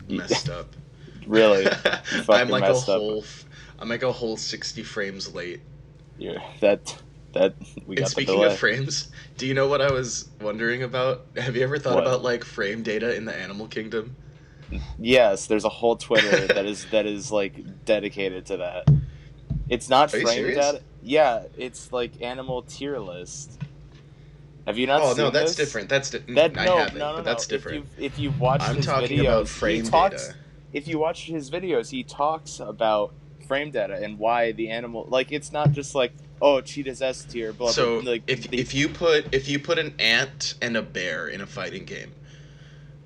messed up. Really, you I'm fucking like a messed up. whole, I'm like a whole 60 frames late. Yeah, that we And got the speaking of delay. frames, do you know what I was wondering about? Have you ever thought What? about like frame data in the animal kingdom? Yes, there's a whole Twitter that is like dedicated to that. It's not Are you frame serious? data. Yeah, it's like animal tier list. Have you not Oh no, seen that's this? different. That I no, no, haven't, no, but no. that's different. If you've watched I'm his talking about videos, he frame talks. data. If you watch his videos, he talks about frame data and why the animal like it's not just like oh cheetah's S tier blah blah So like they if you put an ant and a bear in a fighting game,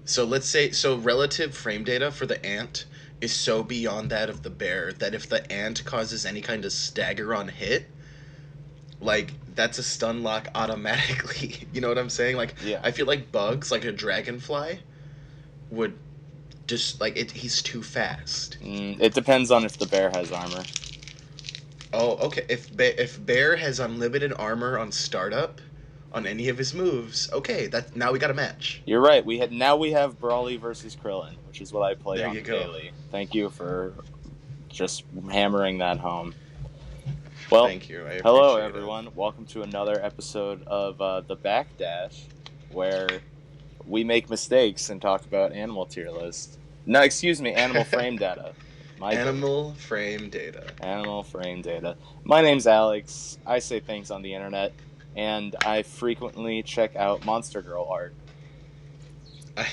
so let's say relative frame data for the ant is so beyond that of the bear that if the ant causes any kind of stagger on hit, like that's a stun lock automatically. You know what I'm saying? Like yeah. I feel like bugs like a dragonfly would just like it. He's too fast. It depends on if the bear has armor. Oh, okay. If bear has unlimited armor on startup, on any of his moves, okay. That now we got a match. You're right. We have Brawly versus Krillin, which is what I play There on you the go. daily. Thank you for just hammering that home. Well, Thank you. I hello appreciate it. everyone. Welcome to another episode of the Backdash, where we make mistakes and talk about animal tier list. No, excuse me, animal frame data. My bad. Animal frame data. Animal frame data. My name's Alex. I say things on the internet, and I frequently check out Monster Girl art. I,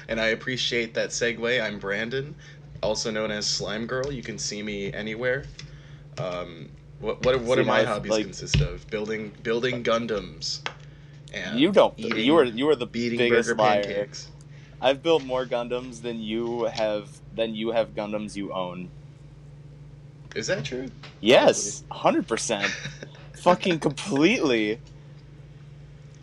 and I appreciate that segue. I'm Brandon, also known as Slime Girl. You can see me anywhere. What See, do my my hobbies like consist of? Building Gundams you and don't. eating You are the beating biggest burger liar. pancakes. I've built more Gundams than you have Gundams you own. Is that true? Yes, 100%. Fucking completely.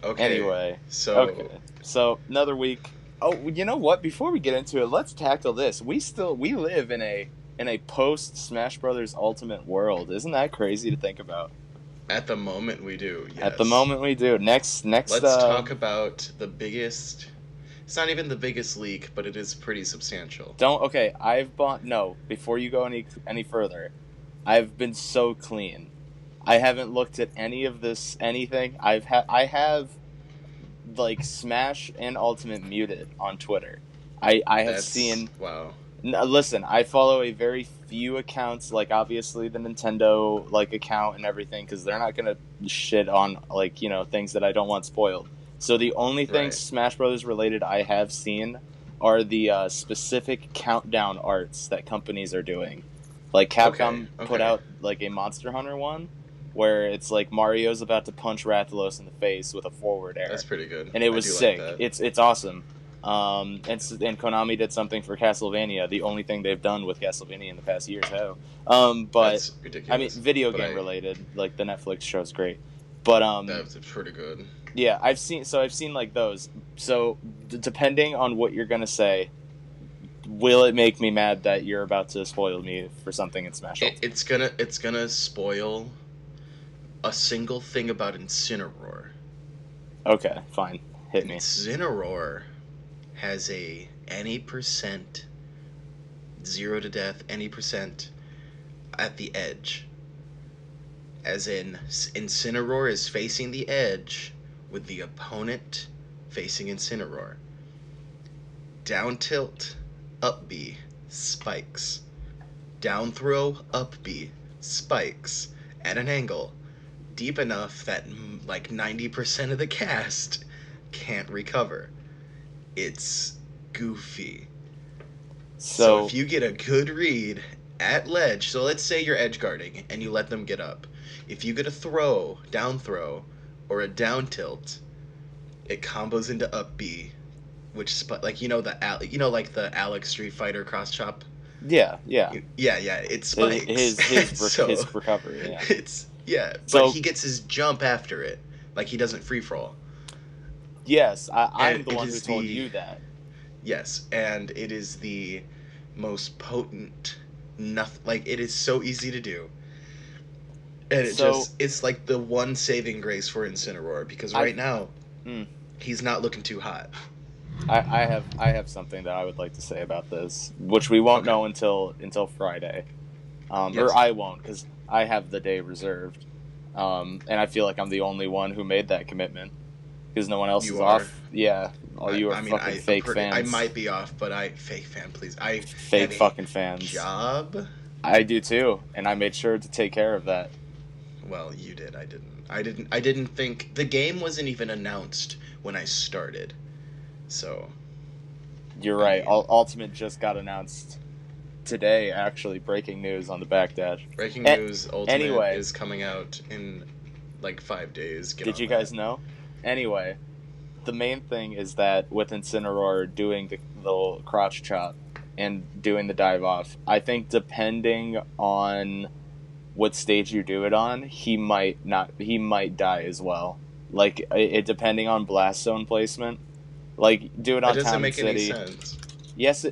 Okay. Anyway, So okay. So another week. Oh, you know what? Before we get into it, let's tackle this. We live in a post Smash Brothers Ultimate world. Isn't that crazy to think about? at the moment we do, yes. At the moment we do. Next. Let's talk about the biggest. It's not even the biggest leak, but it is pretty substantial. Don't. Okay, I've bought. No, before you go any further, I've been so clean. I haven't looked at any of this anything. I have like Smash and Ultimate muted on Twitter. I have That's seen. wow. Listen, I follow a very few accounts, like obviously the Nintendo like account and everything, because they're not gonna shit on like things that I don't want spoiled. So the only things Right. Smash Brothers related I have seen are the specific countdown arts that companies are doing. Like Capcom put out like a Monster Hunter one, where it's like Mario's about to punch Rathalos in the face with a forward air. That's pretty good. And it was I do sick. Like that. It's awesome. And Konami did something for Castlevania, the only thing they've done with Castlevania in the past years. But That's ridiculous. I mean, video game related, like the Netflix show's great. But that's pretty good. Yeah, I've seen like those. So depending on what you're gonna say, will it make me mad that you're about to spoil me for something in Smash Ultimate? It's gonna spoil a single thing about Incineroar. Okay, fine. Hit me. Incineroar has a any percent 0 to death, any percent at the edge. As in, Incineroar is facing the edge with the opponent facing Incineroar. Down tilt, up B, spikes. Down throw, up B, spikes. At an angle, deep enough that like 90% of the cast can't recover. It's goofy. So if you get a good read at ledge, so let's say you're edge guarding and you let them get up. If you get a throw, down throw, or a down tilt, it combos into up B, which like like the Alex Street Fighter cross chop. Yeah. It spikes. His recovery. Yeah. But he gets his jump after it, like he doesn't free fall. Yes, I'm the one who told you that. Yes, and it is the most potent. Like it is so easy to do, and it's like the one saving grace for Incineroar because right now he's not looking too hot. I have something that I would like to say about this, which we won't Okay. know until Friday, Yes. or I won't because I have the day reserved, and I feel like I'm the only one who made that commitment because no one else You is are. off. Yeah, all you are I mean, fucking fake I fans, might be off, but fake fan, please. I have fake a fucking fans. job. I do too, and I made sure to take care of that. Well, you did. I didn't. I didn't think the game wasn't even announced when I started. So, You're I right. mean, Ultimate just got announced today. Actually, breaking news on the Backdash. breaking news: Ultimate Anyway, is coming out in like 5 days. Get did on you that. guys know? Anyway, the main thing is that with Incineroar doing the little crotch chop and doing the dive off, I think depending on what stage you do it on, he might die as well. Like it depending on blast zone placement. Like do it That on doesn't Town and make any City. sense. Yes.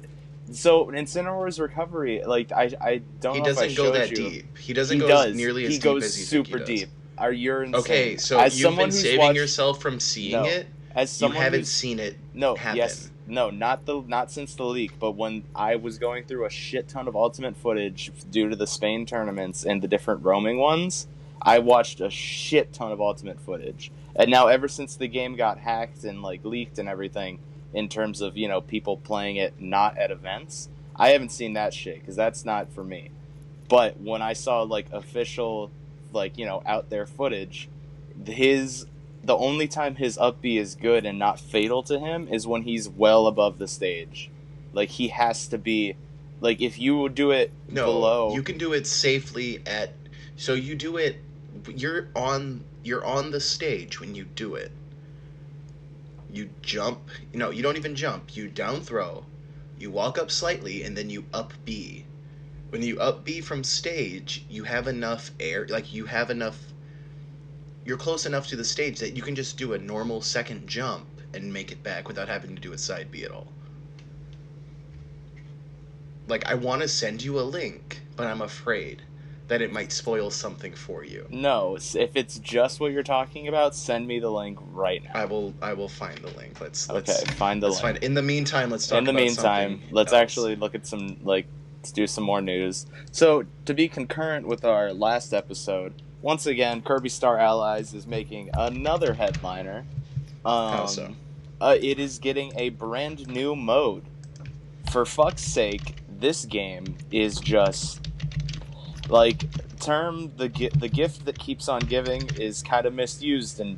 So Incineroar's recovery, like I don't He know if I doesn't go showed that you. deep. He doesn't He go as does. nearly He as deep goes as you think he super does. deep. You're Okay, insane. so As you've someone been who's saving watched yourself from seeing no, it. as You someone haven't who's seen it no, happen. yes, no, not since the leak, but when I was going through a shit ton of Ultimate footage due to the Spain tournaments and the different roaming ones, I watched a shit ton of Ultimate footage. And now ever since the game got hacked and like leaked and everything in terms of, people playing it not at events, I haven't seen that shit cuz that's not for me. But when I saw like official like, out there footage, his the only time his up B is good and not fatal to him is when he's well above the stage. Like he has to be like if you do it No, you below. can do it safely at. So you do it. You're on the stage when you do it. You jump. No, you don't even jump. You down throw. You walk up slightly and then you up B. When you up B from stage, you have enough air. Like you have enough. You're close enough to the stage that you can just do a normal second jump and make it back without having to do a side B at all. Like, I want to send you a link, but I'm afraid that it might spoil something for you. No, if it's just what you're talking about, send me the link right now. I will find the link. Okay, find the let's link. find. In the meantime, let's talk In the about meantime, something let's else. actually look at some let's do some more news. So, to be concurrent with our last episode, once again, Kirby Star Allies is making another headliner. How so? It is getting a brand new mode. For fuck's sake, this game is just like the gift that keeps on giving is kind of misused in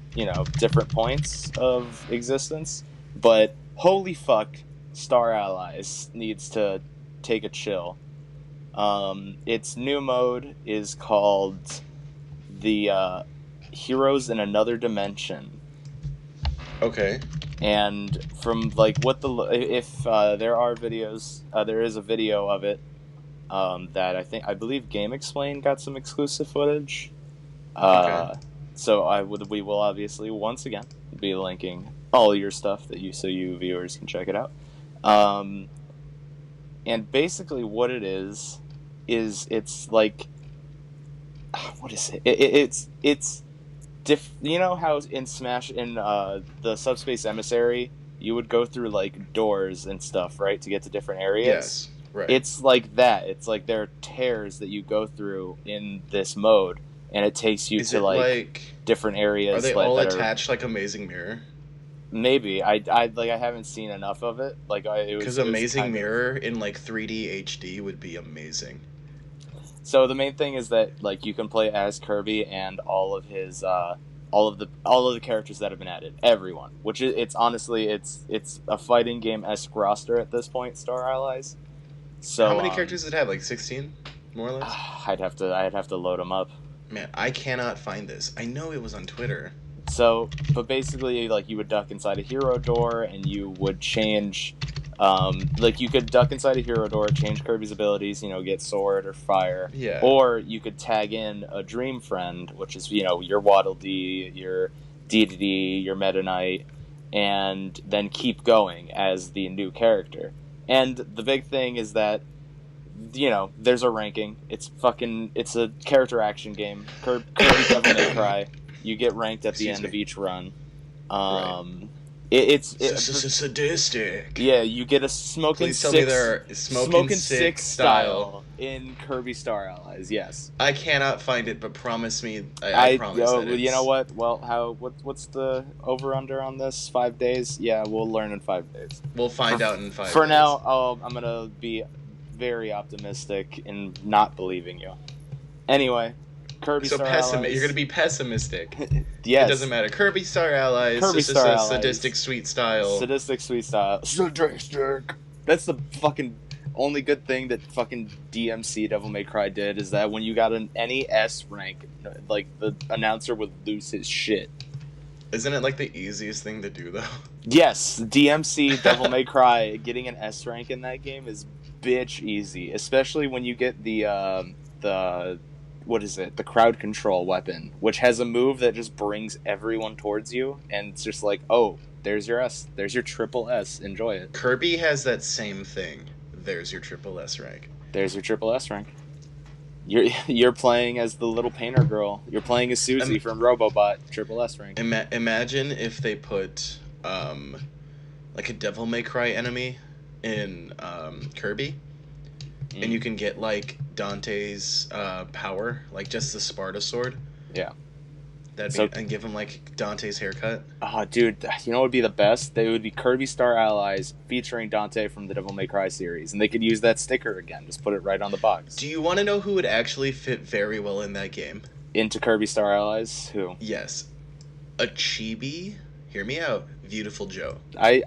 different points of existence. But holy fuck, Star Allies needs to take a chill. Its new mode is called the Heroes in Another Dimension. Okay. And from like what if there are videos, there is a video of it that I believe Game Explain got some exclusive footage. Okay. So we will obviously once again be linking all your stuff so you viewers can check it out. And basically what it is it's like what is it? It's you know how in Smash in the Subspace Emissary you would go through like doors and stuff, right, to get to different areas? Yes. Right. It's like that. It's like there are tears that you go through in this mode, and it takes you to like different areas. Are they like, all attached like Amazing Mirror? Maybe I haven't seen enough of it. Like because Amazing Mirror in like 3D HD would be amazing. So the main thing is that like you can play as Kirby and all of his all of the characters that have been added, everyone. Which it's honestly it's a fighting game-esque roster at this point, Star Allies. So how many characters does it have? Like 16, more or less. I'd have to load them up. Man, I cannot find this. I know it was on Twitter. So, but basically, like, you would duck inside a hero door, and you would change, like, you could duck inside a hero door, change Kirby's abilities, get sword or fire. Yeah. Or you could tag in a Dream Friend, which is, your Waddle Dee, your Dedede, your Meta Knight, and then keep going as the new character. And the big thing is that, there's a ranking. It's a character action game. Kirby Devil May Cry. You get ranked at the end of each run. Right. Sadistic. Yeah, you get a smoking Please tell six. me there are Smoking six style in Kirby Star Allies. Yes. I cannot find it, but promise me. I promise that it's... You know what? Well, what's the over under on this? 5 days? Yeah, we'll learn in 5 days. We'll find out in 5 days. For now, I'm gonna be very optimistic in not believing you. Anyway, Kirby Star Allies. You're gonna be pessimistic. Yes. It doesn't matter. Kirby Star Allies. Sadistic sweet style. Sadistic sweet style. Sadistic. That's the fucking only good thing that fucking DMC Devil May Cry did is that when you got an NES rank, like the announcer would lose his shit. Isn't it like the easiest thing to do though? Yes, DMC Devil May Cry getting an S rank in that game is bitch easy, especially when you get the what is it? The crowd control weapon, which has a move that just brings everyone towards you, and it's just like, oh, there's your S, there's your triple S, enjoy it. Kirby has that same thing. There's your triple S rank. There's your triple S rank. You're playing as the little painter girl. You're playing as Susie from Robobot. Triple S rank. Imagine if they put like a Devil May Cry enemy in Kirby, and you can get like Dante's power, like just the Sparta sword. Yeah. And give him like Dante's haircut. Oh, dude, you know what would be the best? They would be Kirby Star Allies featuring Dante from the Devil May Cry series, and they could use that sticker again. Just put it right on the box. Do you want to know who would actually fit very well in that game? Into Kirby Star Allies? Who? Yes, a chibi. Hear me out, Beautiful Joe. I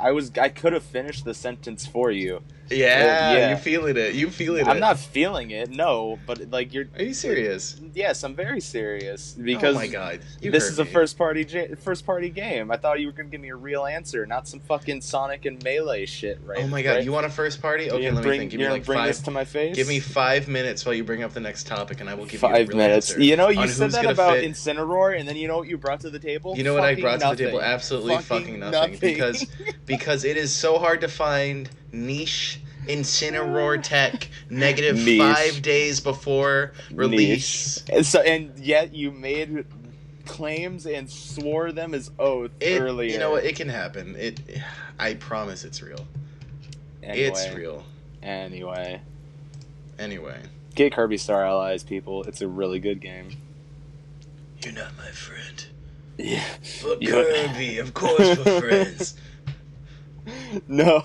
could have finished the sentence for you. Yeah, you feeling it. You feeling it. I'm not feeling it, no, but like you're... Are you serious? Yes, I'm very serious. Because oh my god, this is a first party game. I thought you were going to give me a real answer, not some fucking Sonic and Melee shit, right? Oh my god, you want a first party? Okay, let me think. Give me like bring this to my face? Give me 5 minutes while you bring up the next topic, and I will give 5 you a real minutes. answer. You know, you said that about Incineroar, and then you know what you brought to the table? You know what I brought to the table? Absolutely fucking nothing. Because it is so hard to find niche Incineroar tech negative niche. 5 days before release. And yet you made claims and swore them as oath earlier. You know what? It can happen. I promise it's real. Anyway, it's real. Anyway. Get Kirby Star Allies, people. It's a really good game. You're not my friend. Yeah. But Kirby, of course we're friends. No.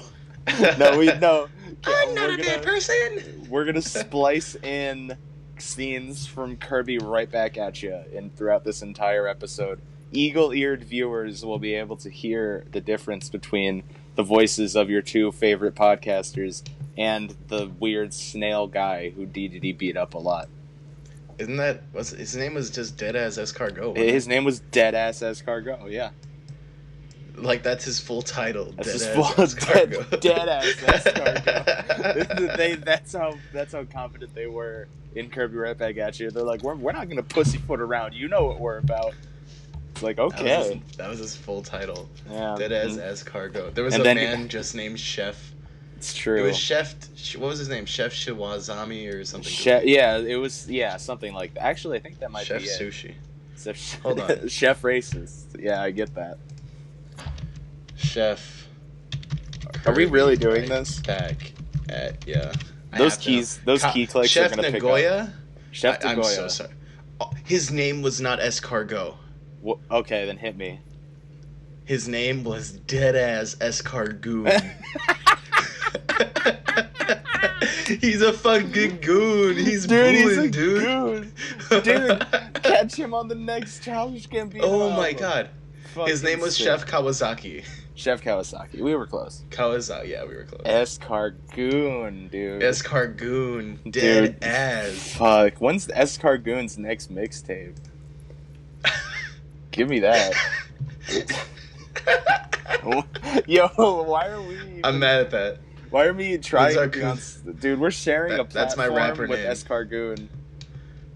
No. I'm not a bad person. We're gonna splice in scenes from Kirby right back at you, and throughout this entire episode, eagle-eared viewers will be able to hear the difference between the voices of your two favorite podcasters and the weird snail guy who DDD beat up a lot. Isn't that his name was just Deadass Escargot? His name was Deadass Escargot, yeah. Like that's his full title. That's his full Deadass Escargot. That's how confident they were in Kirby right back at you. They're like, we're not gonna pussyfoot around. You know what we're about. It's like, okay. That was his full title. Yeah. Deadass Escargot. There was a man just named Chef. It's true. It was Chef. What was his name? Chef Shiwazami or something. It was something like that. Actually, I think that might be it. Sushi. Hold on. Chef Racist. Yeah, I get that. Chef. Are we really doing this? Back at Those key clicks Chef are gonna Nagoya? pick up. Chef Nagoya. I'm so sorry. His name was not Escargot. Well, okay, then hit me. His name was Deadass Escargoon. He's a fucking goon. He's a goon. Dude, catch him on the next Challenge Gambino. Oh my god. His name was Chef Kawasaki. Chef Kawasaki. We were close. Kawasaki, yeah, we were close. Escargoon, dude. Escargoon. Dead ass. Fuck. When's Escargoon's next mixtape? Give me that. Yo, why are we... I'm mad at that. Why are we trying to... Dude, we're sharing a platform that's my rapper with name. Escargoon.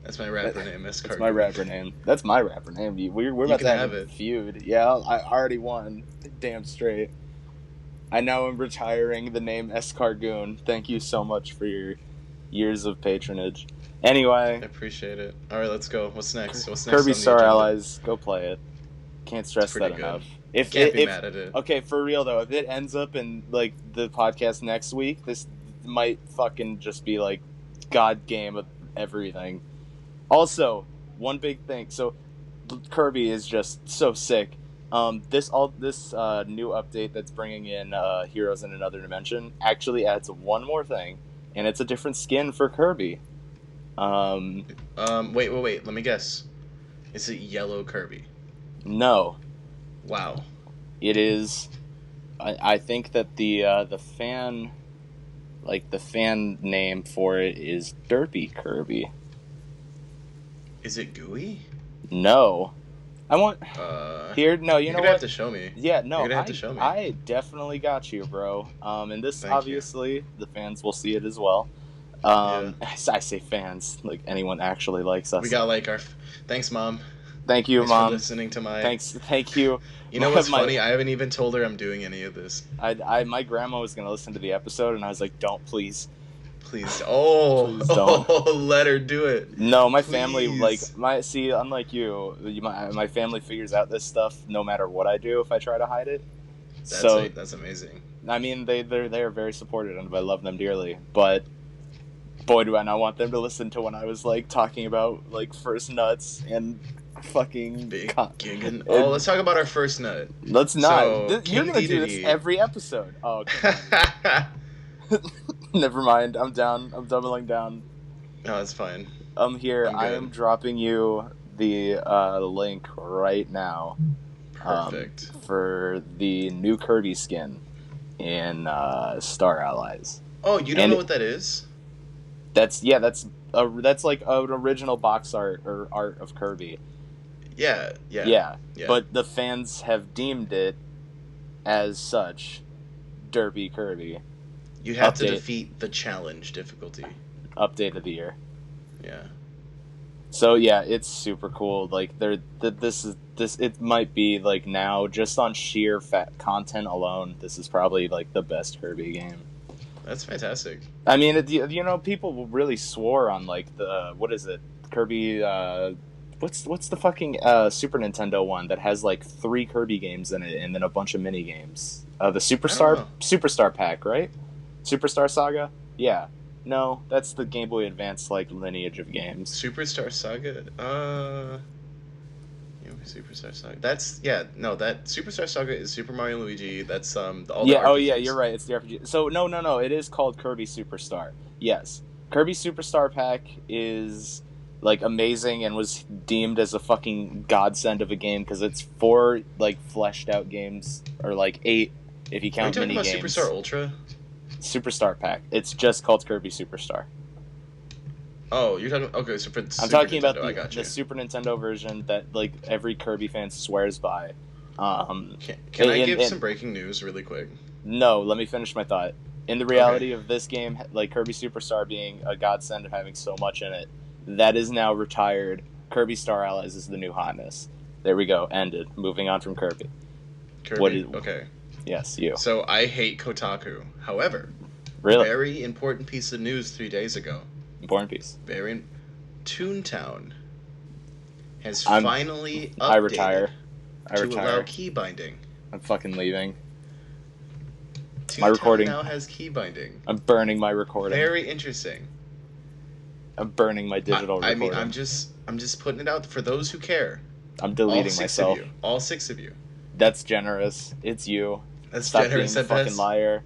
That's my rapper name, Escargoon. That's my rapper name. That's my rapper name. We're about to have a feud. Yeah, I already won. Damn straight. I now am retiring the name Escargoon. Thank you so much for your years of patronage. Anyway. I appreciate it. Alright, let's go. What's next? Kirby Star Allies. Go play it. Can't stress that enough. Can't be mad at it. Okay, for real though, if it ends up in like the podcast next week, this might fucking just be like god game of everything. Also, one big thing. So Kirby is just so sick. This new update that's bringing in Heroes in Another Dimension actually adds one more thing, and it's a different skin for Kirby. Wait. Let me guess. Is it yellow Kirby? No. Wow. It is. I think that the fan, like the fan name for it is Derpy Kirby. Is it gooey? No. I want here. No, you know what? You're gonna have to show me. Yeah, no. You're gonna have to show me. I definitely got you, bro. And this Thank obviously you. the fans will see it as well. Yeah. I say fans, like anyone actually likes us. We got like our. Thanks, Mom. Thank you, Thanks Mom. for listening to my. Thank you. You know what's funny? I haven't even told her I'm doing any of this. My grandma was gonna listen to the episode, and I was like, "Don't, please." Please. Oh, Please don't. Oh, let her do it. No, my Please. family, like, unlike you, my family figures out this stuff no matter what I do if I try to hide it. That's amazing. I mean, they're very supportive, and I love them dearly, but boy, do I not want them to listen to when I was, like, talking about, like, first nuts and fucking... Oh, let's talk about our first nut. Let's not. So, You're gonna do this every episode. Oh, okay. Never mind. I'm down. I'm doubling down. No, it's fine. Here. I am dropping you the link right now. Perfect. For the new Kirby skin in Star Allies. Oh, you don't know what that is? That's like an original box art or art of Kirby. Yeah. But the fans have deemed it as such. Derpy Kirby. You have to defeat the challenge difficulty. Update of the year. Yeah. So yeah, it's super cool. Like it might be like now just on sheer content alone, this is probably like the best Kirby game. That's fantastic. I mean, people really swore on like the what is it, Kirby? What's the fucking Super Nintendo one that has like 3 Kirby games in it and then a bunch of mini games? The Superstar Pack, right? Superstar Saga? Yeah. No, that's the Game Boy Advance like lineage of games. Superstar Saga? Superstar Saga. That Superstar Saga is Super Mario and Luigi. That's all the RPGs. Oh yeah, you're right. It's the RPG. So no, it is called Kirby Superstar. Yes. Kirby Superstar Pack is like amazing and was deemed as a fucking godsend of a game because it's 4 like fleshed out games or like 8 if you count mini games. Are you talking about Superstar Ultra? Superstar Pack. It's just called Kirby Superstar. Oh, you're talking... Okay, so for I'm talking about the Super Nintendo version that like every Kirby fan swears by. Can I give some breaking news really quick? No, let me finish my thought. In the reality of this game, like Kirby Superstar being a godsend of having so much in it, that is now retired. Kirby Star Allies is the new hotness. There we go. Ended. Moving on from Kirby. Okay. Yes, you. So I hate Kotaku. However, really, very important piece of news 3 days ago. Important piece. Toontown has finally updated I retire. to allow key binding. I'm fucking leaving. Toontown my recording now has key binding. I'm burning my recording. Very interesting. I'm burning my digital recording. I mean, I'm just putting it out for those who care. I'm deleting myself. All 6 of you. That's generous. It's you. Stop generous being a fucking liar.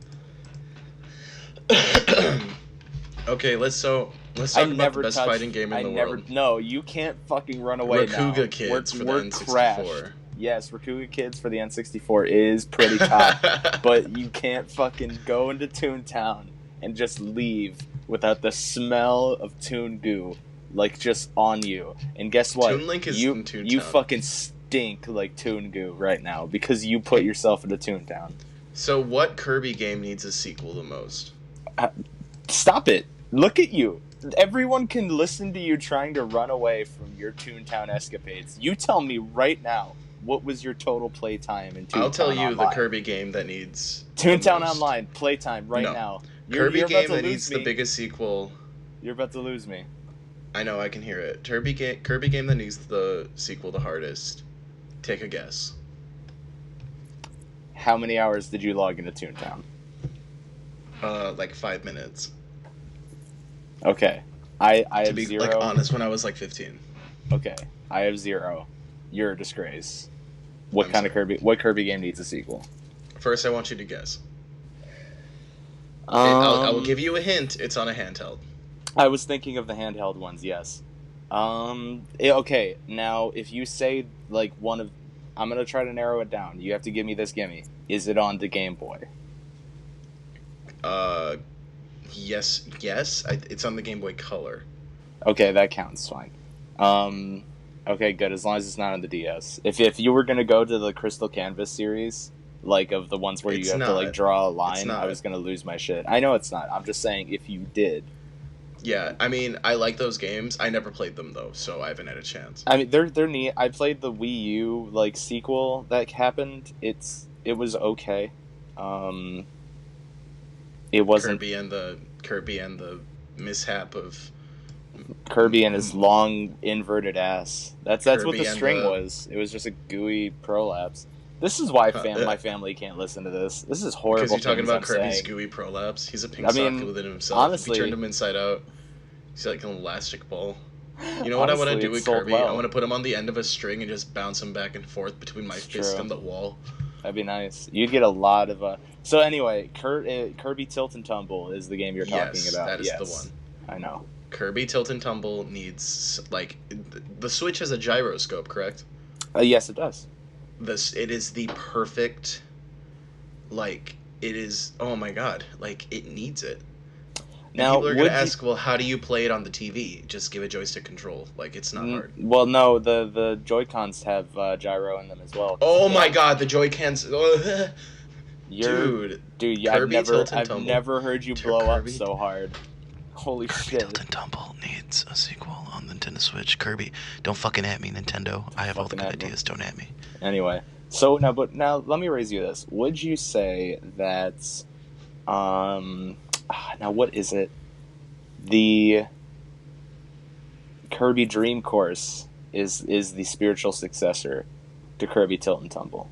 Okay, let's talk about the best fighting game in the world. No, you can't fucking run away now. Rakuga Kids for the N64. Crashed. Yes, Rakuga Kids for the N64 is pretty top, but you can't fucking go into Toontown and just leave without the smell of Toon Goo, like, just on you. And guess what? Toon Link is in Toontown. You fucking stink like Toon Goo right now because you put yourself into Toontown. So what Kirby game needs a sequel the most? Stop it. Look at you. Everyone can listen to you trying to run away from your Toontown escapades. You tell me right now, what was your total playtime in Toontown I'll tell you Online? The Kirby game that needs Toontown Online playtime right now. Kirby game that needs the biggest sequel. You're about to lose me. I know, I can hear it. Kirby game that needs the sequel the hardest. Take a guess. How many hours did you log into Toontown? Like 5 minutes. Okay. I To have be like 0. honest, when I was like 15. Okay. I have 0. You're a disgrace. What I'm kind of sorry. What Kirby game needs a sequel? First, I want you to guess. I will give you a hint. It's on a handheld. I was thinking of the handheld ones, yes. Okay, now if you say like one of, I'm gonna try to narrow it down. You have to give me this gimme. Is it on the Game Boy? Yes. It's on the Game Boy Color. Okay, that counts. Fine. Okay, good. As long as it's not on the DS. If you were gonna go to the Crystal Canvas series, like of the ones where It's you have to not. like draw a It's line, I not. was gonna lose my shit. I know it's not. I'm just saying if you did. Yeah, I mean, I like those games. I never played them though, so I haven't had a chance. I mean, they're neat. I played the Wii U like sequel that happened. It was okay. It wasn't Kirby and the mishap of Kirby and his long inverted ass. That's what Kirby the and string the- was. It was just a gooey prolapse. This is why my family can't listen to this. This is horrible. Because you're talking things about I'm Kirby's saying. gooey prolapse. He's a pink I socket mean, within himself. honestly- If you turned him inside out, he's like an elastic ball. You know what I want Honestly, to do it with sold Kirby? well. I want to put him on the end of a string and just bounce him back and forth between my It's fist true. and the wall. That'd be nice. You'd get a lot of. So anyway, Kirby Tilt and Tumble is the game you're talking Yes, about. that is the one. I know. Kirby Tilt and Tumble needs like the Switch has a gyroscope, correct? Yes, it does. It is the perfect, like it is. Oh my god, like it needs it. And Now, people are gonna ask, well, how do you play it on the TV? Just give it joystick control. Like it's not hard. Well, no, the Joy-Cons have gyro in them as well. Oh my god, the Joy-Cons. Dude, Kirby Tilt and I've Tumble. never heard you blow up Kirby- so hard. Holy shit! Tilt and Tumble needs a sequel on Nintendo Switch. Kirby, don't fucking at me, Nintendo. I have all the Fucking good at me. ideas. Don't at me. Anyway, so now let me raise you this. Would you say that, now what is it? The Kirby Dream Course is the spiritual successor to Kirby Tilt and Tumble.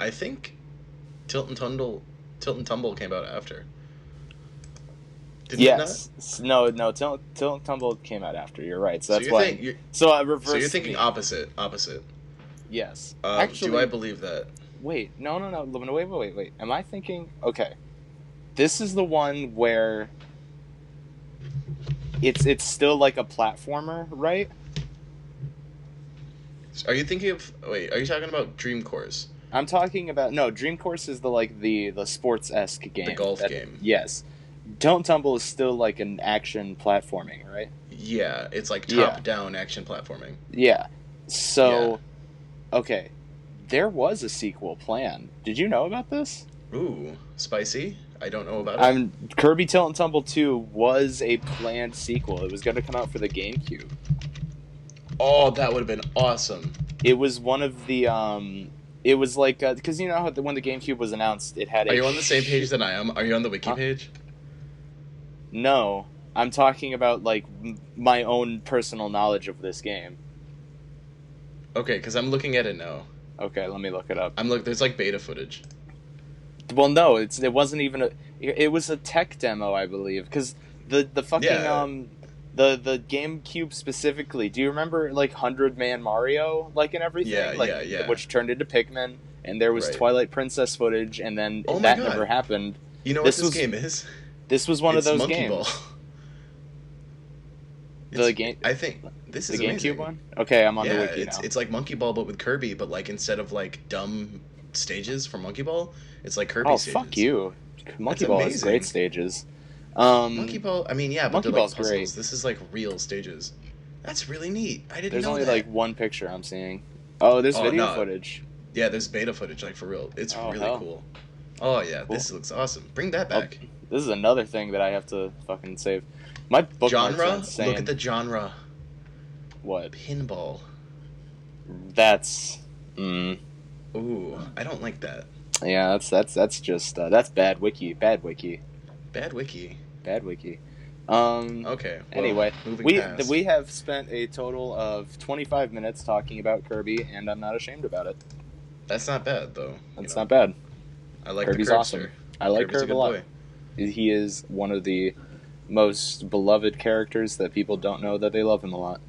I think Tilt and Tumble came out after. Did Yes. No, Tilt and Tumble came out after. You're right. So that's why. So I reversed. So you're thinking opposite. Yes. Actually, do I believe that? Wait. No. Wait. Am I thinking? Okay. This is the one where it's still like a platformer, right? Are you thinking of? Wait, are you talking about Dream Course? I'm talking about Dream Course is the sports-esque game, The golf game. Yes. Don't Tumble is still like an action platforming, right? Yeah, it's like top-down action platforming. Yeah. So, okay, there was a sequel planned. Did you know about this? Ooh, spicy. I don't know about it. Kirby Tilt and Tumble 2 was a planned sequel. It was going to come out for the GameCube. Oh, that would have been awesome. It was one of the it was like because you know how when the GameCube was announced, it had. Are you on the same page that I am? Are you on the wiki page? No, I'm talking about like my own personal knowledge of this game. Okay, because I'm looking at it now. Okay, let me look it up. There's like beta footage. Well, no, it wasn't even it was a tech demo, I believe, because the fucking the GameCube specifically. Do you remember like 100-Man Mario like and everything? Yeah. Which turned into Pikmin, and there was Right. Twilight Princess footage, and then Oh my that God. never happened. You know This what this was game is? This was one of It's those Monkey games. Ball. The game, I think this is the GameCube amazing. one. Okay, I'm on the wiki now. It's like Monkey Ball but with Kirby, but like instead of like dumb stages from Monkey Ball, it's like Kirby stages. Fuck you. Monkey That's Ball has amazing. great stages. Monkey Ball, I mean, yeah, but Monkey they're like Ball's puzzles. great. This is like real stages. That's really neat. I didn't There's know only that. like one picture I'm seeing. Oh, there's video no. footage. Yeah, there's beta footage, like for real. It's Oh, really hell. cool. Oh yeah, Cool. this looks awesome. Bring that back. This is another thing that I have to fucking save. My bookmarks are Genre? insane. Look at the genre. What? Pinball. That's. Ooh, I don't like that. Yeah, that's just that's bad wiki. Bad wiki. Bad wiki. Bad wiki. Okay. Well, Anyway, moving past. we have spent a total of 25 minutes talking about Kirby, and I'm not ashamed about it. That's not bad though. That's not bad. I like Kirby's the Curbster. awesome. I like Kirby's Kirby a lot. boy. He is one of the most beloved characters that people don't know that they love him a lot.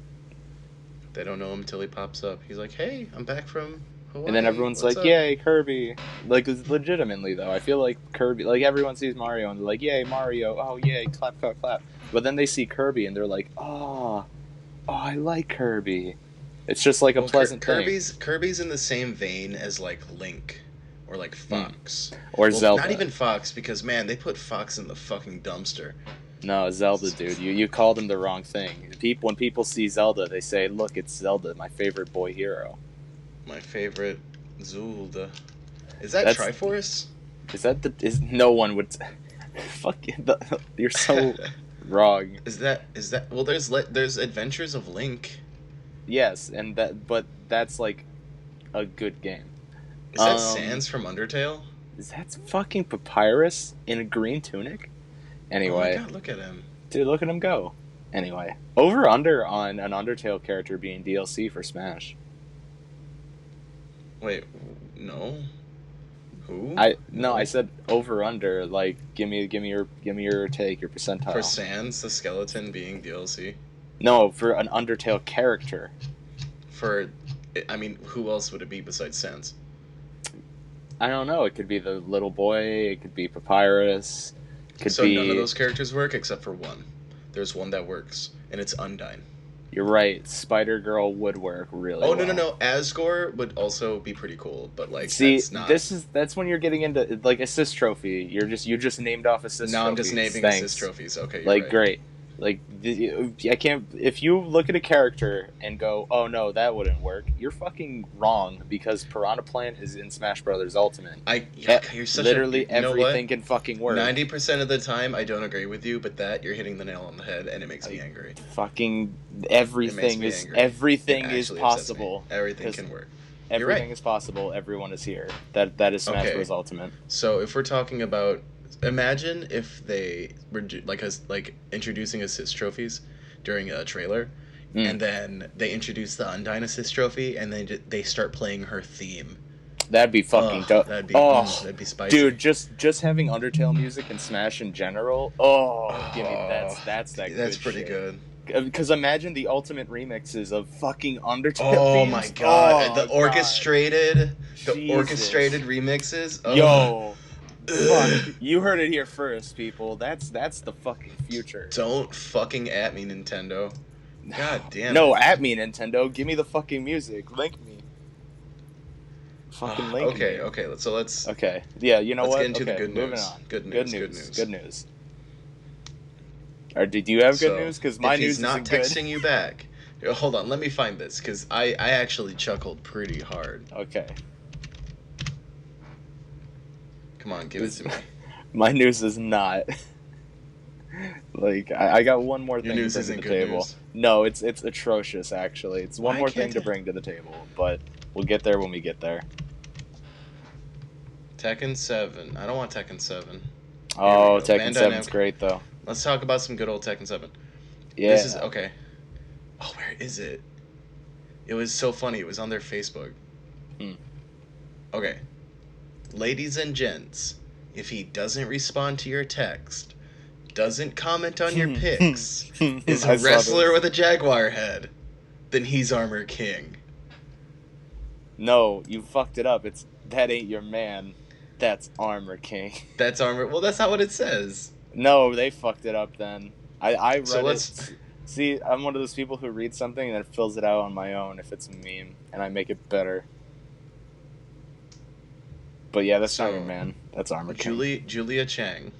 They don't know him until he pops up. He's like, "Hey, I'm back from Hawaii." And then everyone's like, "Yay, Kirby!" Like, legitimately though, I feel like Kirby. Like, everyone sees Mario and they're like, "Yay, Mario! Oh, yay! Clap, clap, clap!" But then they see Kirby and they're like, "Oh, I like Kirby." It's just like a pleasant thing. Kirby's in the same vein as like Link, or like Fox, or Zelda. Not even Fox, because man, they put Fox in the fucking dumpster. No, Zelda, dude. You called him the wrong thing. When people see Zelda, they say, "Look, it's Zelda, my favorite boy hero." My favorite Zelda. Is that Triforce? No one would. Fuck you. You're so wrong. Is that? Well, there's Adventures of Link. Yes, but that's like a good game. Is that Sans from Undertale? Is that fucking Papyrus in a green tunic? Anyway. Oh my god, look at him. Dude, look at him go. Anyway. Over under on an Undertale character being DLC for Smash. Wait, no. Who? I said over under, like give me your take, your percentile. For Sans the skeleton being DLC? No, for an Undertale character. I mean, who else would it be besides Sans? I don't know. It could be the little boy. It could be Papyrus. So none of those characters work except for one. There's one that works, and it's Undyne. You're right. Spider-Girl would work really well. No. Asgore would also be pretty cool, but like, see, that's not... that's when you're getting into like assist trophy. You just named off assist trophies. No, I'm just naming assist trophies. Okay, like right. Great. Like, I can't. If you look at a character and go, "Oh no, that wouldn't work," you're fucking wrong, because Piranha Plant is in Smash Brothers Ultimate. You're such literally everything can fucking work. 90% of the time, I don't agree with you, but you're hitting the nail on the head, and it makes me angry. Fucking everything is possible. Everything can work. Everything is possible. Everyone is here. That is Smash Bros. Ultimate. So if we're talking about, imagine if they were like introducing assist trophies during a trailer, and then they introduce the Undyne assist trophy, and then they start playing her theme. That'd be fucking dope. That'd be spicy. Dude, just having Undertale music and Smash in general. Give me that's that. That's pretty good. Because imagine the ultimate remixes of fucking Undertale. Oh my god, the orchestrated remixes. Oh. Yo. Fuck. You heard it here first, people. That's the fucking future. Don't fucking at me, Nintendo. God damn. No, at me, Nintendo. Give me the fucking music. Link me. Fucking link me. Okay. So let's. Okay. Yeah. You know what? Let's get into the good news. Moving on. Good news. Or did you have good news? Because my news isn't good. If he's not texting you back. Hold on. Let me find this, because I actually chuckled pretty hard. Okay. Come on, give it to me. My news is not. Like, I got one more thing to bring to the table. News. No, it's atrocious, actually. It's one more thing to bring to the table, but we'll get there when we get there. Tekken 7. I don't want Tekken 7. Oh, Tekken 7's great, though. Let's talk about some good old Tekken 7. Yeah. This is... Okay. Oh, where is it? It was so funny. It was on their Facebook. Okay. Ladies and gents, if he doesn't respond to your text, doesn't comment on your pics, is a wrestler with a jaguar head, then he's Armor King. No, you fucked it up. That ain't your man. That's Armor King. That's Armor... Well, that's not what it says. No, they fucked it up then. I read it. See, I'm one of those people who reads something and then fills it out on my own if it's a meme, and I make it better. But yeah, that's not your man. That's Armor King. Julia Chang.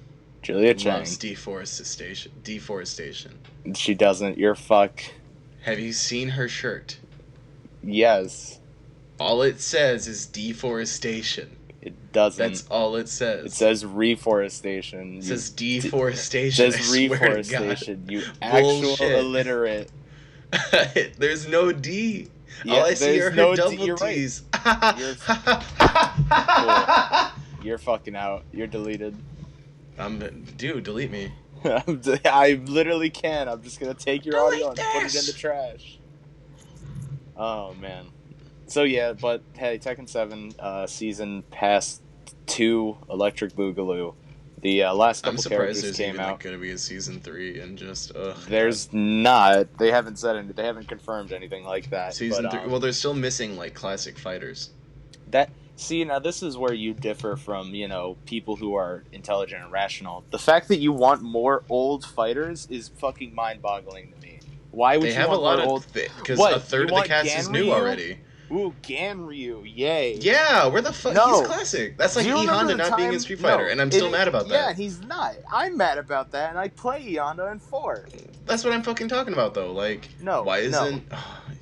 Loves deforestation. She doesn't. You're fuck. Have you seen her shirt? Yes. All it says is deforestation. It doesn't. That's all it says. It says reforestation. It says deforestation. It says reforestation. You actual illiterate. There's no D. Yeah, all I see are her double T's. You're fucking out. You're deleted. Dude, delete me. I literally can. I'm just gonna take your audio and put it in the trash. Oh man. So yeah, but hey, Tekken 7 season pass 2 Electric Boogaloo. The last couple characters came out. I'm surprised there's even going to be a season 3 and just there's God. Not. They haven't said anything. They haven't confirmed anything like that. Season 3. Well, they're still missing like classic fighters. See, now this is where you differ from, people who are intelligent and rational. The fact that you want more old fighters is fucking mind-boggling to me. Why would they you have want a lot more of old? Because a third of the cast is new already. Ooh, Ganryu, yay! Yeah, where the fuck? No. He's classic. That's like E Honda not being in Street Fighter, and I'm still mad about that. Yeah, he's not. I'm mad about that, and I play E Honda in 4. That's what I'm fucking talking about, though. Like, no, why isn't?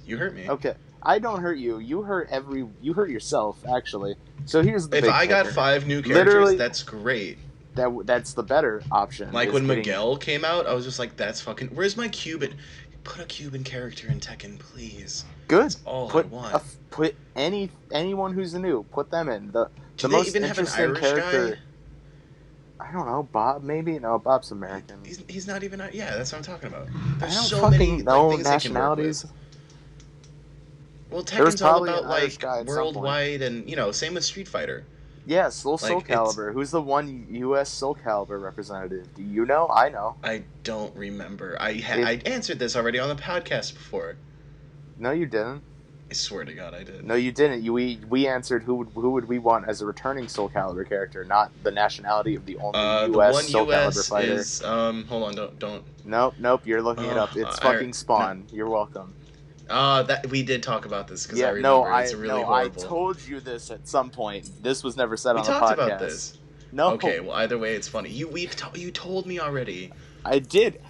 You hurt me. Okay, I don't hurt you. You hurt yourself, actually. So here's the. If big I got kicker. 5 new characters, literally, that's great. That's the better option. Like when Miguel came out, I was just like, "That's fucking." Where's my Cuban? Put a Cuban character in Tekken, please. Good. That's all I want. Put anyone who's new. Put them in. The they most even have an interesting Irish character. Guy? I don't know, Bob. Maybe no. Bob's American. He's not even. Yeah, that's what I'm talking about. There's I don't so fucking many know things nationalities. Well, Tekken's all about like worldwide, and same with Street Fighter. Yeah, Soul Calibur. Who's the one U.S. Soul Calibur representative? Do you know? I know. I don't remember. I answered this already on the podcast before. No, you didn't. I swear to God, I did. No, you didn't. We answered who would we want as a returning Soul Calibur character, not the nationality of the only U.S. Soul Calibur fighter. Is, hold on, don't. Nope. You're looking it up. It's fucking Spawn. No. You're welcome. That we did talk about this because I remember it's really horrible. I told you this at some point. This was never said on the podcast. We talked about this. No. Okay, well either way, it's funny. You told me already. I did.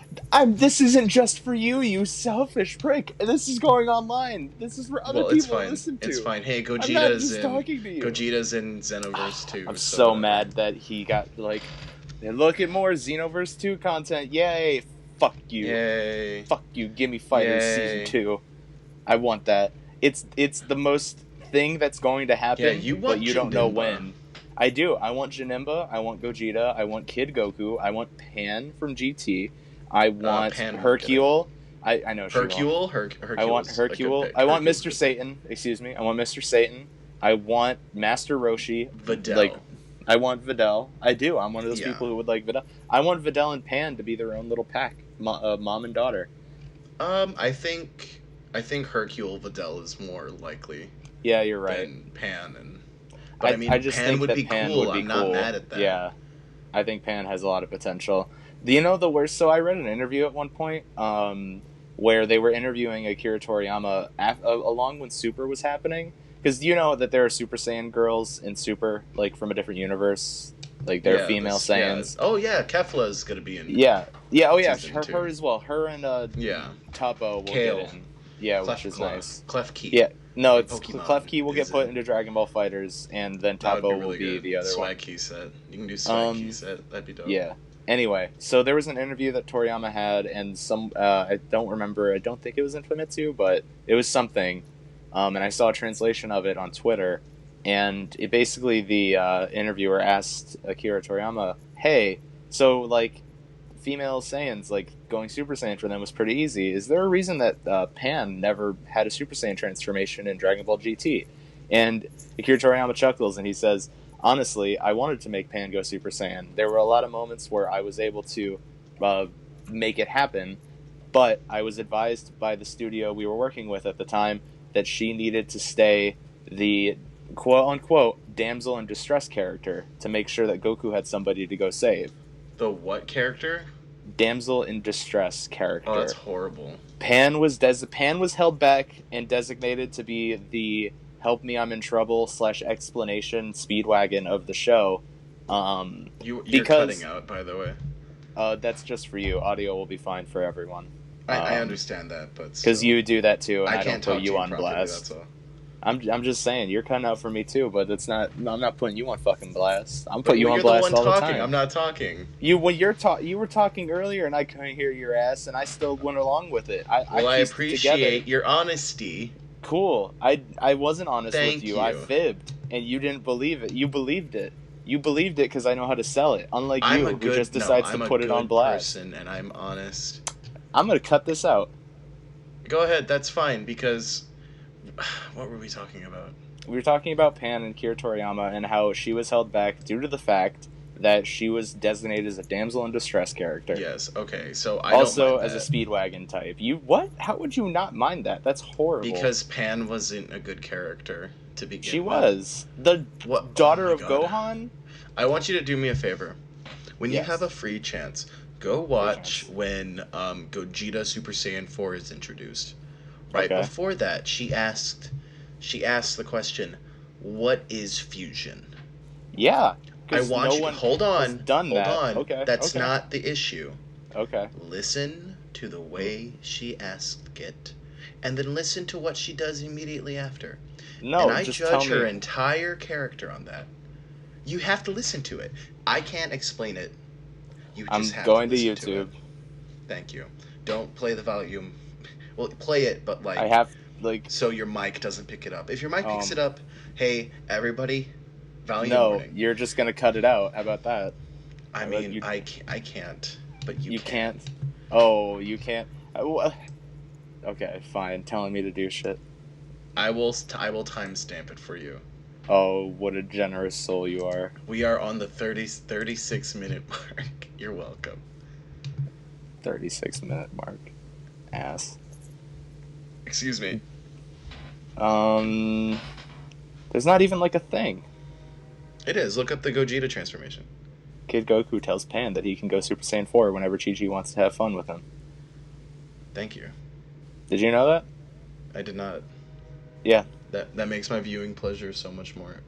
This isn't just for you, you selfish prick. This is going online. This is for other people to listen to. It's fine. Hey, Gogeta's I'm not just talking to you. Gogeta's in Xenoverse 2. I'm so mad that he got look at more Xenoverse 2 content. Yay! Fuck you. Yay! Fuck you. Give me Fighters Season 2. I want that. It's the most thing that's going to happen, but you don't know when. I do. I want Janemba. I want Gogeta. I want Kid Goku. I want Pan from GT. I want Hercule. I know Hercule. I want Hercule. I want Mr. Satan. Excuse me. I want Mr. Satan. I want Master Roshi. Videl. I want Videl. I do. I'm one of those people who would like Videl. I want Videl and Pan to be their own little pack, mom and daughter. I think Hercule Videl is more likely. Yeah, you're right. Than Pan I just Pan think would that be Pan cool. would be I'm cool. not mad at that. Yeah, I think Pan has a lot of potential. Do you know the worst? So I read an interview at one point where they were interviewing Akira Toriyama along when Super was happening. Because you know that there are Super Saiyan girls in Super, like from a different universe. Like they're female Saiyans. Yeah. Oh yeah, Kefla's gonna be in. Yeah. Oh yeah, her as well. Her and Toppo will Kale. get in. Yeah, which is nice. Klefki. Yeah. No, it's Klefki will get put into Dragon Ball FighterZ, and then Toppo will be the other swag one. Key set. You can do swag key set. That'd be dope. Yeah. Anyway, so there was an interview that Toriyama had, and I don't remember. I don't think it was in Famitsu, but it was something. And I saw a translation of it on Twitter, and it basically the interviewer asked Akira Toriyama, "Hey, so like female Saiyans, like going Super Saiyan for them was pretty easy. Is there a reason that Pan never had a Super Saiyan transformation in Dragon Ball GT?" And Akira Toriyama chuckles and he says, "Honestly, I wanted to make Pan go Super Saiyan. There were a lot of moments where I was able to make it happen, but I was advised by the studio we were working with at the time that she needed to stay the quote-unquote damsel in distress character to make sure that Goku had somebody to go save." The what character? Damsel in distress character. Oh, that's horrible. Pan was held back and designated to be the help me I'm in trouble / explanation speedwagon of the show. You're cutting out, by the way. That's just for you. Audio will be fine for everyone. I understand that, but because you do that too, and I can't don't put you on properly, blast. That's all. I'm just saying you're cutting out for me too, but it's not. I'm not putting you on fucking blast. I'm putting you on blast all the time. I'm not talking. You were talking earlier, and I couldn't hear your ass, and I still went along with it. I appreciate your honesty. Cool. I wasn't honest with you. Thank I you. fibbed, and you didn't believe it. You believed it. You believed it because I know how to sell it. Unlike I'm you, a who good just no. decides I'm to a put it on good blast. person, and I'm honest. I'm gonna cut this out. Go ahead. That's fine because what were we talking about? We were talking about Pan and Kira Toriyama and how she was held back due to the fact that she was designated as a damsel in distress character. Yes. Okay. So I also don't mind as that. a Speedwagon type. You what? How would you not mind that? That's horrible. Because Pan wasn't a good character to begin she with. was the What? daughter Oh my of God. Gohan. I want you to do me a favor. When Yes. you have a free chance, go watch when Gogeta Super Saiyan 4 is introduced. Right Okay. before that, she asked the question, "What is fusion?" Yeah. I want no you. one Hold on. has done hold that. on. Okay. That's okay. not the issue. Okay. Listen to the way she asked it, and then listen to what she does immediately after. No, and I just judge tell her me. entire character on that. You have to listen to it. I can't explain it. You just have going to to listen YouTube. to it. Thank you. Don't play the volume. Well, play it, but like I have like so your mic doesn't pick it up. If your mic picks it up, hey everybody, volume no, warning. you're just gonna cut it out. How about that? I mean, I can't, but you can't. Oh, you can't. Okay, fine. Telling me to do shit. I will timestamp it for you. Oh, what a generous soul you are. We are on the 36-minute mark. You're welcome. 36-minute mark. Ass. Excuse me. There's not even like a thing. It is. Look up the Gogeta transformation. Kid Goku tells Pan that he can go Super Saiyan 4 whenever Chi-Chi wants to have fun with him. Thank you. Did you know that? I did not. Yeah. That makes my viewing pleasure so much more.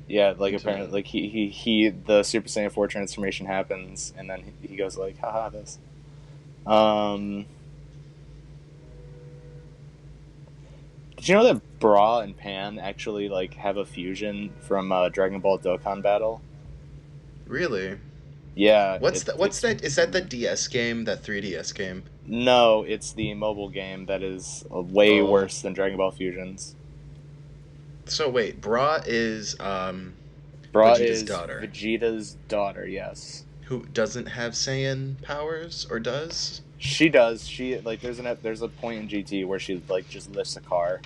Yeah, like apparently, like he the Super Saiyan 4 transformation happens, and then he goes like, haha, this. Did you know that Bra and Pan actually like have a fusion from Dragon Ball Dokkan Battle? Really? Yeah. What's that? Is that the DS game? That 3DS game? No, it's the mobile game that is way worse than Dragon Ball Fusions. So wait, Bra is Vegeta's daughter. Vegeta's daughter, yes. Who doesn't have Saiyan powers, or does? She does. She like there's a point in GT where she like just lifts a car.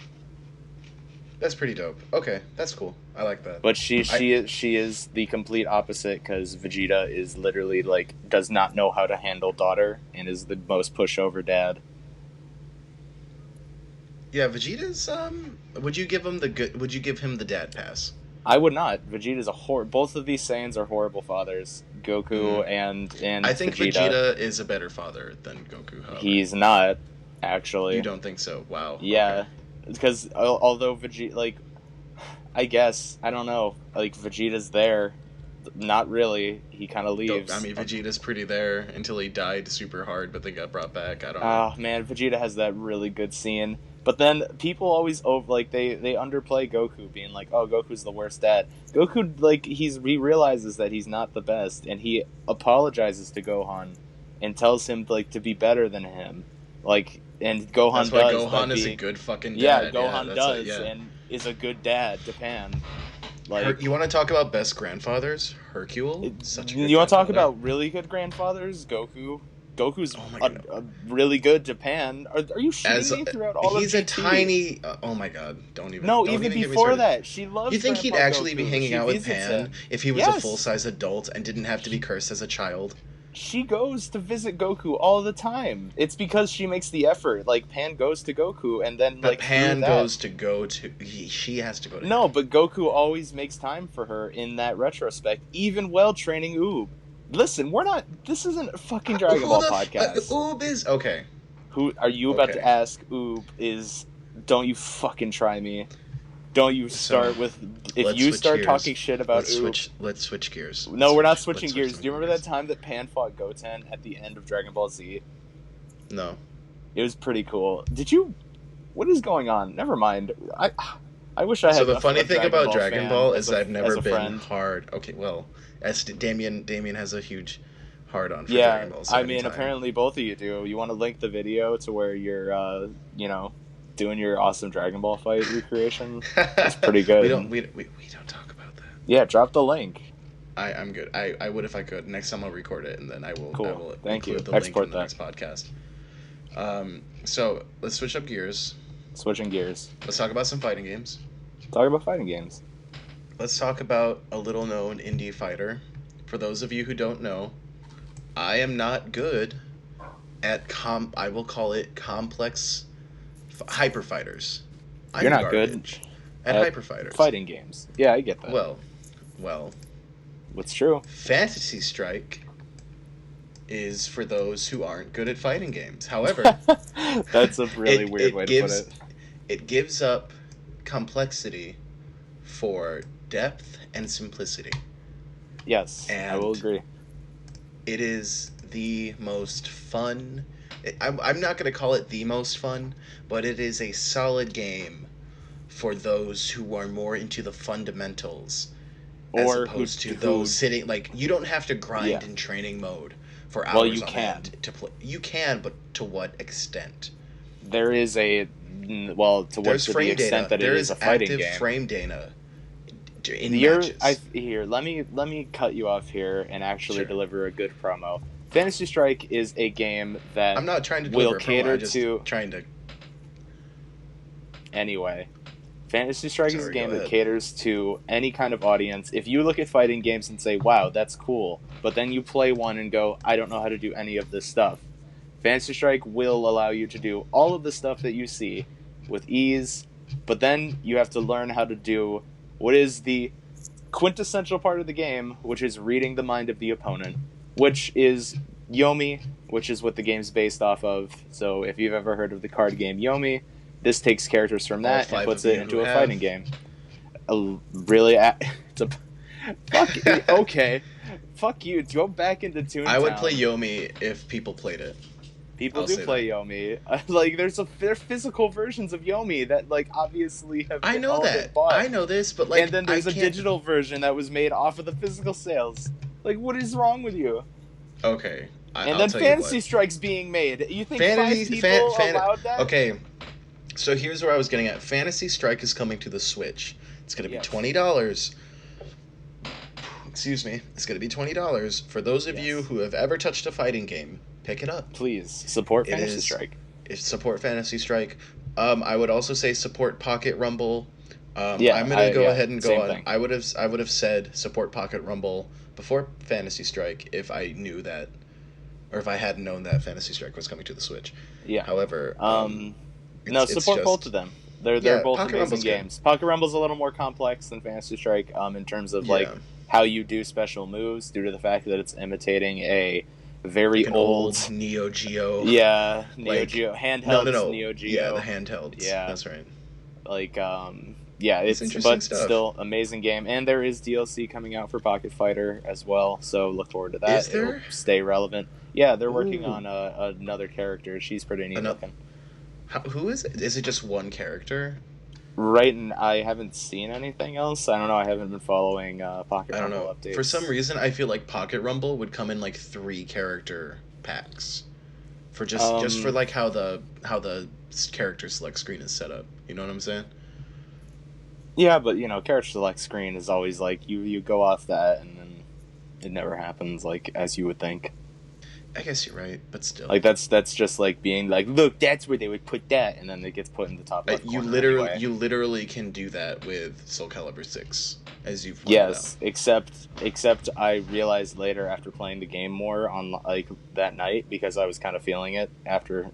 That's pretty dope. Okay, that's cool. I like that. But she is the complete opposite because Vegeta is literally like does not know how to handle daughter and is the most pushover dad. Yeah, Vegeta's would you give him the dad pass? I would not. Vegeta's both of these Saiyans are horrible fathers. Goku and I think Vegeta is a better father than Goku. However. He's not, actually. You don't think so? Wow. Yeah, because although Vegeta, like, I guess I don't know, like Vegeta's there, not really. He kind of leaves. I mean, Vegeta's pretty there until he died super hard, but they got brought back. I don't know. Oh man, Vegeta has that really good scene. But then people always they underplay Goku, being like, "Oh, Goku's the worst dad." Goku he realizes that he's not the best, and he apologizes to Gohan, and tells him to be better than him. And Gohan That's why Gohan is a good fucking dad. Yeah, Gohan does, and is a good dad to Pan. You want to talk about best grandfathers? Hercule. You want to talk about really good grandfathers? Goku's a really good Japan. Are you shitting me throughout all of GT? He's a tiny... oh my god, don't even... No, don't even before that, she loves You think he'd actually be hanging out with Pan if he was a full-size adult and didn't have to be cursed as a child? She goes to visit Goku all the time. It's because she makes the effort. Pan goes to Goku, and then but Pan goes to go to... she has to go to No, him. but Goku always makes time for her in that retrospect, even while training Oob. Listen, this isn't a fucking Dragon Ball podcast. Oob is... Okay. Who are you about to ask Oob is... Don't you fucking try me. Don't you start with... If you start talking shit about Oob... Let's switch gears. No, we're not switching gears. Do you remember that time that Pan fought Goten at the end of Dragon Ball Z? No. It was pretty cool. Did you... What is going on? Never mind. I wish I had... So the funny thing about Dragon Ball is I've never been hard... Okay, well... As Damien has a huge hard on for Dragon Ball. So I mean, apparently both of you do. You want to link the video to where you're, doing your awesome Dragon Ball fight recreation? It's pretty good. We don't talk about that. Yeah, drop the link. I'm good. I would if I could. Next time I'll record it, and then I Cool. will Thank you. include the link in Export the that. next podcast. So let's switch up gears. Switching gears. Let's talk about some fighting games. Talk about fighting games. Let's talk about a little known indie fighter. For those of you who don't know, I am not good at I will call it complex hyper fighters. You're not good at hyper fighters. Fighting games. Yeah, I get that. Well, what's true? Fantasy Strike is for those who aren't good at fighting games. However, that's a really weird way to put it. It gives up complexity for depth and simplicity. Yes, and I will agree. It is the most fun. I'm not going to call it the most fun, but it is a solid game for those who are more into the fundamentals, or as opposed to those sitting like you don't have to grind in training mode for hours. Well, you can to play. You can, but to what extent? There is to the extent that it is a fighting game. There is active frame data. Let me cut you off here and actually deliver a good promo. Fantasy Strike is a game that I'm not trying to will cater to. Trying to. Anyway, Fantasy Strike is a game that caters to any kind of audience. If you look at fighting games and say, "Wow, that's cool," but then you play one and go, "I don't know how to do any of this stuff," Fantasy Strike will allow you to do all of the stuff that you see with ease. But then you have to learn how to do what is the quintessential part of the game, which is reading the mind of the opponent, which is Yomi, which is what the game's based off of. So if you've ever heard of the card game Yomi, this takes characters from that and puts it into a fighting game. Okay. Fuck you. Go back into Toontown. I would play Yomi if people played it. People do play Yomi. Like there are physical versions of Yomi that like obviously have been bought. I know this, but like, and then there's a digital version that was made off of the physical sales. Like, what is wrong with you? Okay. And then Fantasy Strike's being made. You think 5 people allowed that? Okay. So here's where I was getting at. Fantasy Strike is coming to the Switch. It's going to be $20. Excuse me. It's going to be $20 for those of you who have ever touched a fighting game. Pick it up. Please support Fantasy Strike. Support Fantasy Strike. I would also say support Pocket Rumble. I'm gonna go ahead and go on. Thing. I would have said support Pocket Rumble before Fantasy Strike if I knew that, or if I hadn't known that Fantasy Strike was coming to the Switch. Yeah. However, support both of them. They're both amazing games. Pocket Rumble's a little more complex than Fantasy Strike in terms of like how you do special moves, due to the fact that it's imitating a very old Neo Geo. Yeah, Neo Geo handheld. No. Neo Geo. Yeah, the handhelds. Yeah, that's right. Like, it's interesting stuff. Still amazing game, and there is DLC coming out for Pocket Fighter as well. So look forward to that. Is there? It'll stay relevant. Yeah, they're working on another character. She's pretty neat looking. Who is it? Is it just one character? Right, and I haven't seen anything else. I don't know. I haven't been following Pocket Rumble updates. For some reason, I feel like Pocket Rumble would come in like 3 character packs, for just for like how the character select screen is set up. You know what I'm saying? Yeah, but character select screen is always like you go off that, and then it never happens like as you would think. I guess you're right, but still. Like that's just like being like, look, that's where they would put that, and then it gets put in the top left corner. You literally can do that with Soul Calibur 6, as you've pointed out. Except I realized later after playing the game more on like that night, because I was kind of feeling it after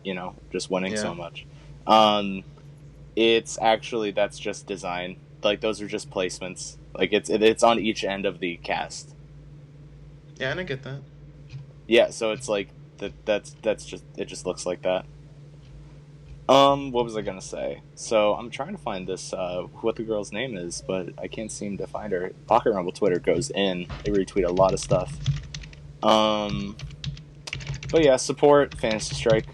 just winning so much. It's actually, that's just design. Like those are just placements. Like it's on each end of the cast. Yeah, and I get that. Yeah, so it's like that's just, it just looks like that. What was I gonna say? So I'm trying to find this what the girl's name is, but I can't seem to find her. Pocket Rumble Twitter goes in. They retweet a lot of stuff. But yeah, support Fantasy Strike.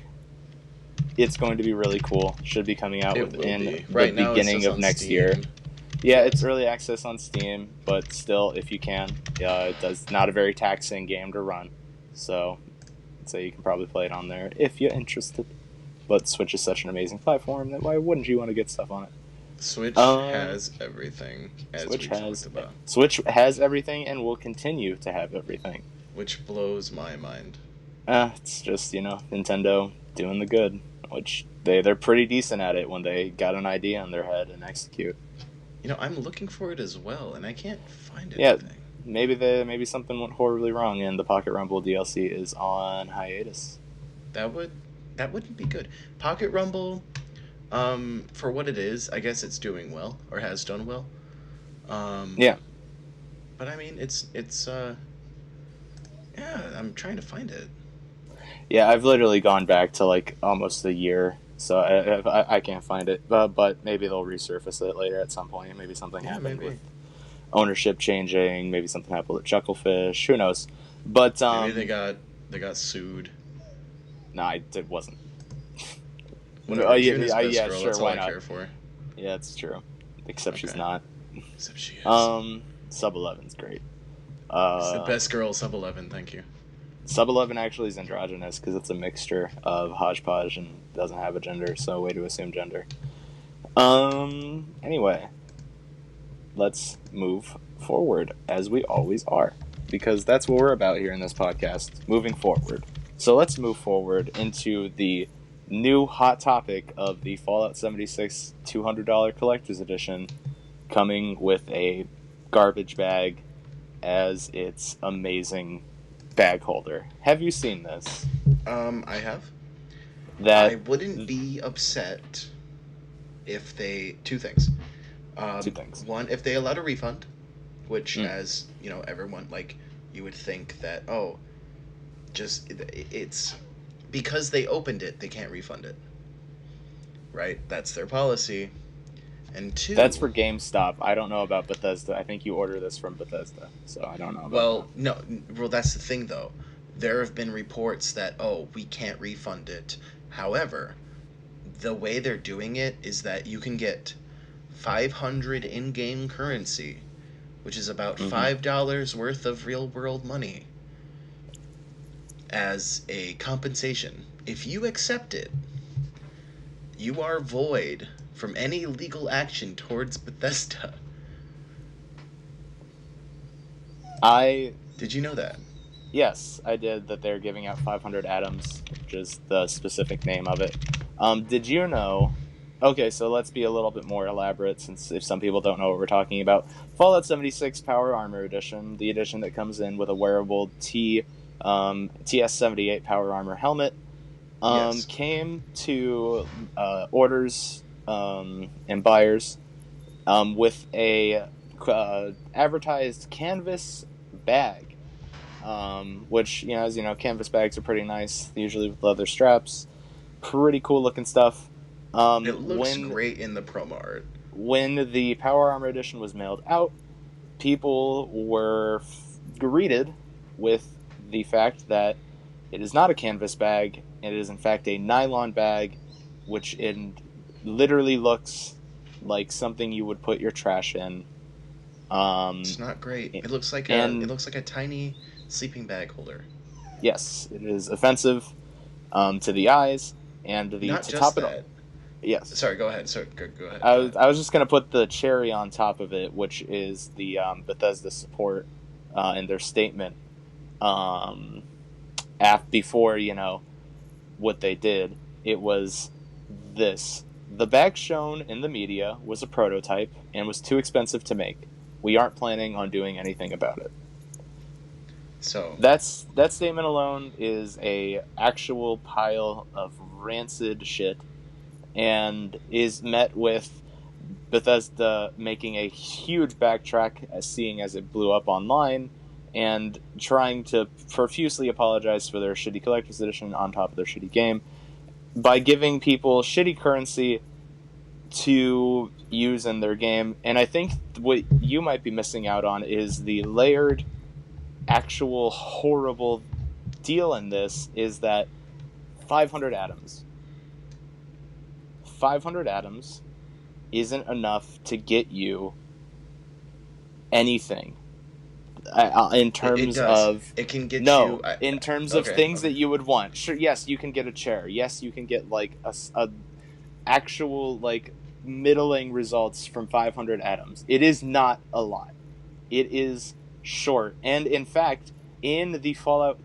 It's going to be really cool. Should be coming out within the beginning of next year. Yeah, it's early access on Steam, but still, if you can, it's not a very taxing game to run. So I'd say you can probably play it on there if you're interested. But Switch is such an amazing platform that why wouldn't you want to get stuff on it? Switch has everything, as Switch we talked has about. Switch has everything and will continue to have everything. Which blows my mind. It's just, Nintendo doing the good, which they're pretty decent at it when they got an idea in their head and execute. I'm looking for it as well, and I can't find Yeah, anything. maybe something went horribly wrong and the Pocket Rumble DLC is on hiatus. That wouldn't be good. Pocket Rumble, for what it is, I guess it's doing well or has done well. Yeah. But I mean, it's yeah. I'm trying to find it. Yeah, I've literally gone back to like almost a year, so I can't find it. But maybe they'll resurface it later at some point. Maybe something happened with ownership changing. Maybe something happened with Chucklefish. Who knows? But maybe they got sued. No, it wasn't. Whatever. Yeah, girl, sure. That's all Why I not? care for. Yeah, it's true. Except she's not. Except she is. Sub 11's great. It's the best girl, Sub 11. Thank you. Sub 11 actually is androgynous because it's a mixture of hodgepodge and doesn't have a gender, so way to assume gender. Anyway, let's move forward as we always are, because that's what we're about here in this podcast, moving forward. So let's move forward into the new hot topic of the Fallout 76 $200 Collector's Edition, coming with a garbage bag as its amazing bag holder. Have you seen this? I have. I wouldn't be upset if they... Two things. Two things. One, if they allowed a refund, which, as, everyone, you would think that, it's... Because they opened it, they can't refund it. Right? That's their policy. And two... That's for GameStop. I don't know about Bethesda. I think you order this from Bethesda, so I don't know about that. Well, that's the thing, though. There have been reports that, we can't refund it. However, the way they're doing it is that you can get 500 in-game currency, which is about $5 worth of real-world money, as a compensation. If you accept it, you are void from any legal action towards Bethesda. Did you know that? Yes, I did, that they're giving out 500 atoms, which is the specific name of it. Did you know... Okay, so let's be a little bit more elaborate, since if some people don't know what we're talking about. Fallout 76 Power Armor Edition, the edition that comes in with a wearable TS-78 Power Armor helmet, Yes. came to orders and buyers with a advertised canvas bag, which, as you know, canvas bags are pretty nice, usually with leather straps. Pretty cool looking stuff. It looks great in the promo art. When the Power Armor Edition was mailed out, people were greeted with the fact that it is not a canvas bag. It is, in fact, a nylon bag, which literally looks like something you would put your trash in. It's not great. It looks like a tiny sleeping bag holder. Yes, it is offensive to the eyes, and Not to just top that. it. Yes. Sorry, go ahead. Go ahead. I was just going to put the cherry on top of it, which is the Bethesda support in their statement before, what they did. It was this. The bag shown in the media was a prototype and was too expensive to make. We aren't planning on doing anything about it. So that statement alone is a actual pile of rancid shit, and is met with Bethesda making a huge backtrack, seeing as it blew up online, and trying to profusely apologize for their shitty collector's edition on top of their shitty game by giving people shitty currency to use in their game. And I think what you might be missing out on is the layered, actual horrible deal in this is that 500 atoms. 500 atoms isn't enough to get you anything. In terms of... It can get no, you... in terms of things that you would want. Sure, yes, you can get a chair. Yes, you can get, like, a actual, like, middling results from 500 atoms. It is not a lot. It is short. And in fact, in the Fallout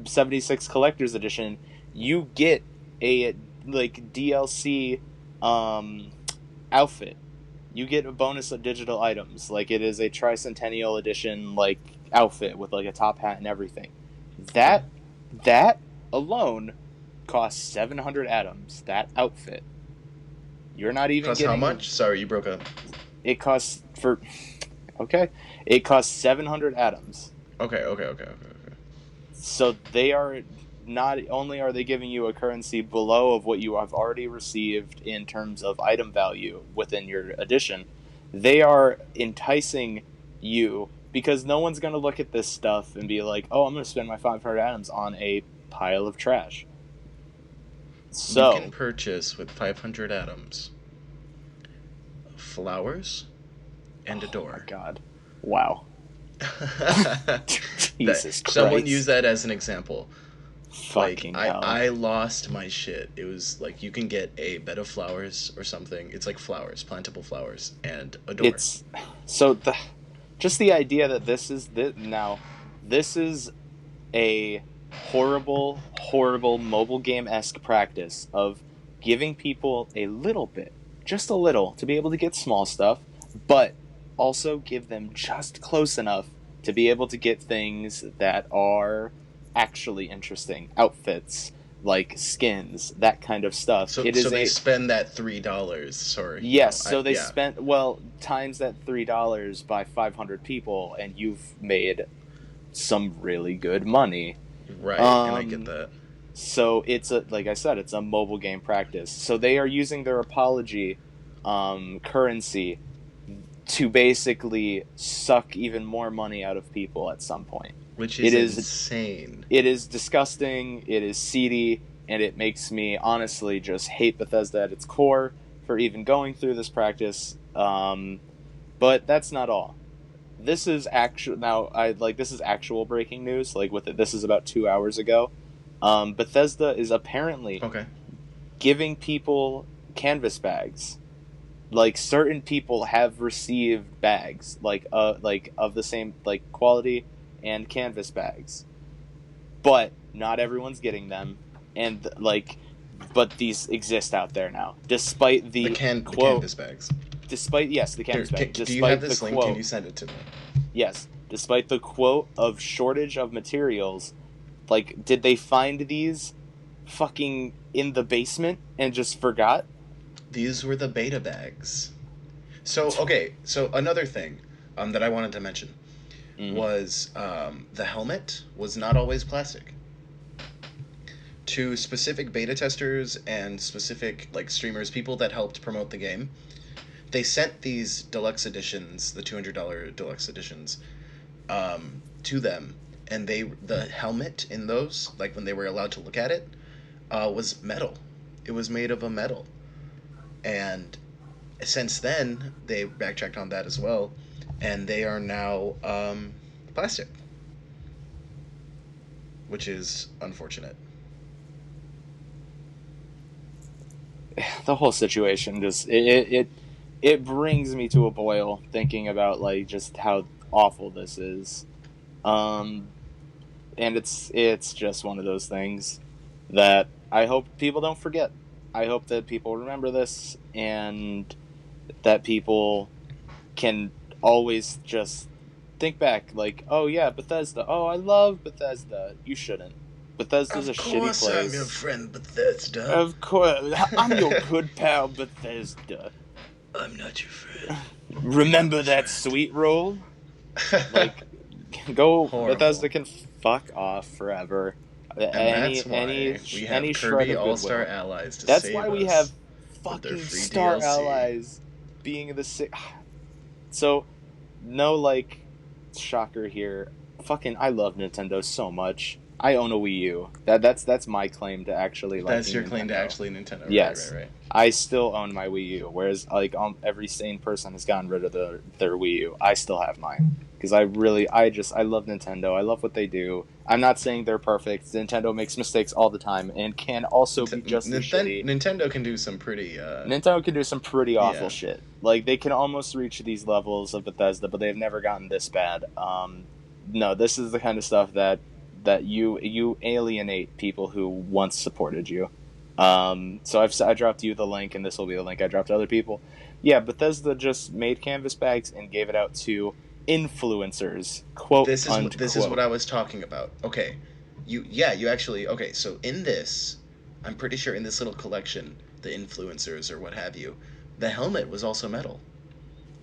76 Collector's Edition, you get a like DLC outfit. You get a bonus of digital items. Like, it is a Tricentennial Edition like outfit with like a top hat and everything. That alone costs 700 atoms. That outfit. You're not even Costs getting... how much? Sorry, you broke up. It costs for... Okay. It costs 700 atoms. Okay. So they are... Not only are they giving you a currency below of what you have already received in terms of item value within your edition, they are enticing you, because no one's going to look at this stuff and be like, oh, I'm going to spend my 500 atoms on a pile of trash. So you can purchase with 500 atoms flowers and a door. Oh my god. Wow. Jesus Christ. Someone use that as an example. Fucking like, hell. I lost my shit. It was like, you can get a bed of flowers or something. It's like flowers, plantable flowers, and a door. It's so just the idea that this is a horrible mobile game-esque practice of giving people a little bit, just a little, to be able to get small stuff, but also give them just close enough to be able to get things that are actually interesting. Outfits, like skins, that kind of stuff. So they spend that $3, sorry. Yes, spent, times that $3 by 500 people, and you've made some really good money. Right, and I get that. So it's like I said, it's a mobile game practice. So they are using their apology currency to basically suck even more money out of people at some point. Which is insane. It is disgusting, it is seedy, and it makes me honestly just hate Bethesda at its core for even going through this practice. But that's not all. This is actual breaking news. Like, this is about 2 hours ago. Bethesda is apparently giving people canvas bags. Like, certain people have received bags, like of the same like quality and canvas bags, but not everyone's getting them, and but these exist out there now, despite the canvas bags. Despite the canvas bags. Do you have this link? Can you send it to me? Yes, despite the quote of shortage of materials. Like, did they find these fucking in the basement and just forgot? These were the beta bags. So another thing that I wanted to mention was the helmet was not always plastic. To specific beta testers and specific like streamers, people that helped promote the game, they sent these deluxe editions, the $200 deluxe editions, to them, and the helmet in those, like when they were allowed to look at it, was metal. It was made of a metal. And since then, they backtracked on that as well, and they are now plastic, which is unfortunate. The whole situation just it brings me to a boil thinking about like just how awful this is, and it's just one of those things that I hope people don't forget. I hope that people remember this, and that people can always just think back, like, oh yeah, Bethesda. Oh, I love Bethesda. You shouldn't. Bethesda's a shitty place. Of course I'm your friend, Bethesda. Of course. I'm your good pal, Bethesda. I'm not your friend. Remember that sweet roll? Like, go. Horrible. Bethesda can fuck off forever. And that's why we have Kirby All-Star Allies to that's save why us we have with their fucking free Star DLC. Allies being the sick. So, no, like, shocker here. Fucking, I love Nintendo so much. I own a Wii U. That's my claim to actually like. That's your claim to actually Nintendo. Yes. Right. I still own my Wii U, whereas like every sane person has gotten rid of their Wii U. I still have mine. because I love Nintendo. I love what they do. I'm not saying they're perfect. Nintendo makes mistakes all the time and can also be just as shitty. Nintendo can do some pretty Nintendo can do some pretty awful yeah. shit. Like, they can almost reach these levels of Bethesda, but they've never gotten this bad. No, this is the kind of stuff that you alienate people who once supported you. So I dropped you the link, and this will be the link I dropped to other people. Yeah, Bethesda just made canvas bags and gave it out to influencers. Quote, this is unquote. This is what I was talking about. Okay, you actually, okay. So in this, I'm pretty sure in this little collection, the influencers or what have you, the helmet was also metal.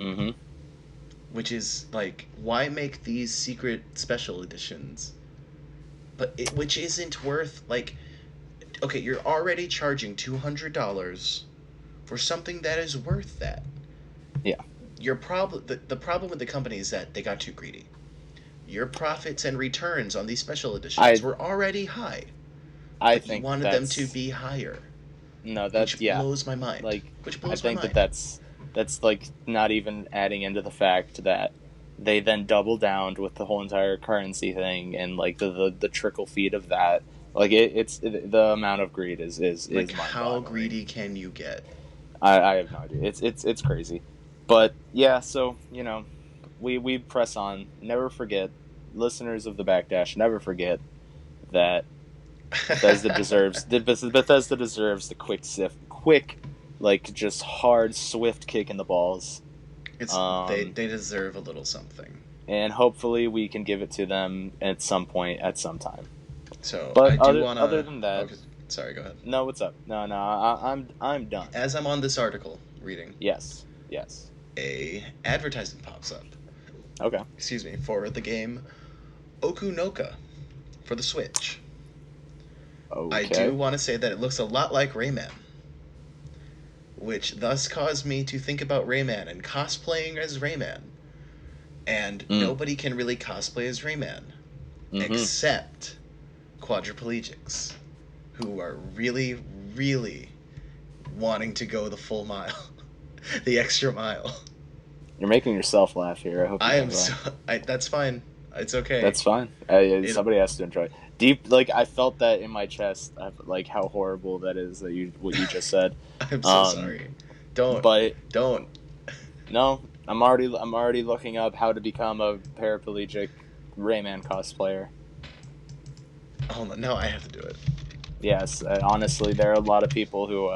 Mm-hmm. Which is like, why make these secret special editions? Which isn't worth, like, okay, you're already charging $200 for something that is worth that. Yeah. Your problem, the problem with the company is that they got too greedy. Your profits and returns on these special editions were already high. I think you wanted them to be higher. No, that's which blows my mind. Like, which blows I think my mind. that's like not even adding into the fact that they then double down with the whole entire currency thing and like the trickle feed of that. Like it's the amount of greed is like, how greedy can you get? I have no idea. It's crazy. But yeah, so we press on. Never forget, listeners of the Backdash, never forget that Bethesda deserves the quick, like, just hard, swift kick in the balls. They deserve a little something, and hopefully we can give it to them at some point, at some time. So, but other than that, okay, sorry, go ahead. No, what's up? No, I'm done. As I'm on this article reading, yes, a advertisement pops up. Okay. Excuse me, for the game Okunoka for the Switch. Okay. I do want to say that it looks a lot like Rayman, which thus caused me to think about Rayman and cosplaying as Rayman. And nobody can really cosplay as Rayman, except quadriplegics, who are really, really wanting to go the full mile, the extra mile. You're making yourself laugh here. I hope you know that. That's fine. It's okay. That's fine. Somebody has to enjoy it. Deep, like, I felt that in my chest, like how horrible that is what you just said. I'm so sorry. Don't. No, I'm already looking up how to become a paraplegic Rayman cosplayer. Oh no, I have to do it. Yes, honestly, there are a lot of people who.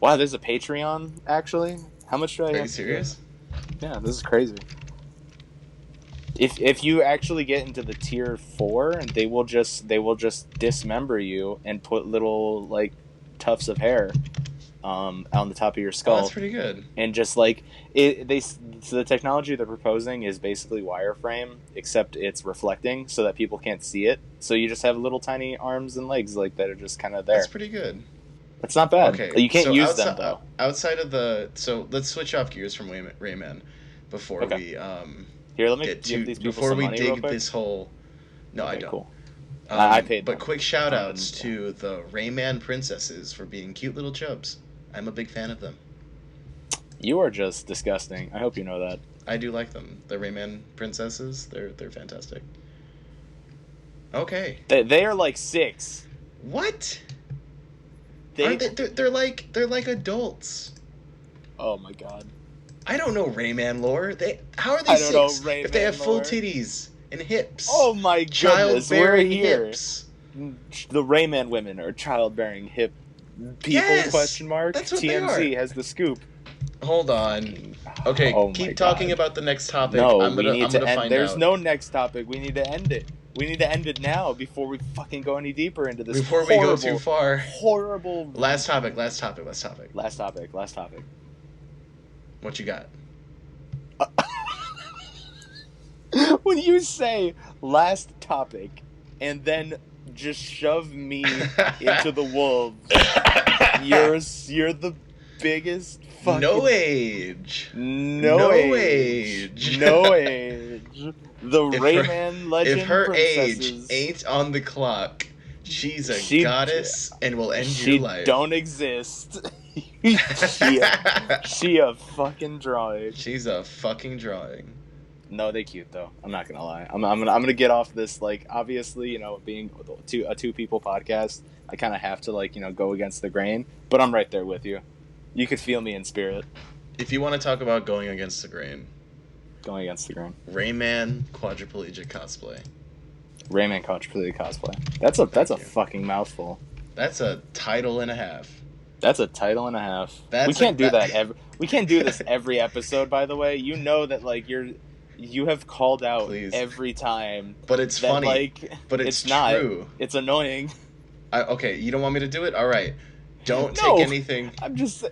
Wow, there's a Patreon actually. How much do I? Are you serious? Yeah, this is crazy. If you actually get into the tier 4, they will just dismember you and put little, like, tufts of hair on the top of your skull. Oh, that's pretty good. And just like so the technology they're proposing is basically wireframe, except it's reflecting so that people can't see it. So you just have little tiny arms and legs like that are just kind of there. That's pretty good. That's not bad. Okay, you can't use them though. Outside of so let's switch off gears from Rayman before we Here, let me give these people some money real quick. This whole. No, okay, I don't. Cool. I paid. But quick shout outs to the Rayman princesses for being cute little chubs. I'm a big fan of them. You are just disgusting. I hope you know that. I do like them. The Rayman princesses, they're fantastic. Okay. They are like 6. What? They're like adults. Oh my god. I don't know Rayman lore. How are they 6 if they have full titties and hips? Oh my goodness, we're here. Hips. The Rayman women are childbearing hip people? Yes, question mark. That's what TMZ has the scoop. Hold on. Okay, keep talking about the next topic. No, I'm gonna find There's out. no next topic. We need to end it. We need to end it now before we fucking go any deeper into this. Before we go too far. Horrible. Last topic. Last topic. What you got? When you say last topic and then just shove me into the wolves, you're the biggest fucking... No age. The Rayman legend If her princesses, age ain't on the clock, she's a goddess and will end your life. She don't exist. she a fucking drawing. She's a fucking drawing. No, they cute though. I'm not gonna lie. I'm gonna get off this. Like, obviously, being a two people podcast, I kind of have to go against the grain. But I'm right there with you. You could feel me in spirit. If you want to talk about going against the grain, Rayman quadriplegic cosplay. Rayman quadriplegic cosplay. That's a fucking mouthful. That's a title and a half. We can't do that. We can't do this every episode. By the way, you know that you have called out every time. But it's that, funny. But it's true. Not. It's annoying. Okay, you don't want me to do it? All right. Don't take anything. I'm just.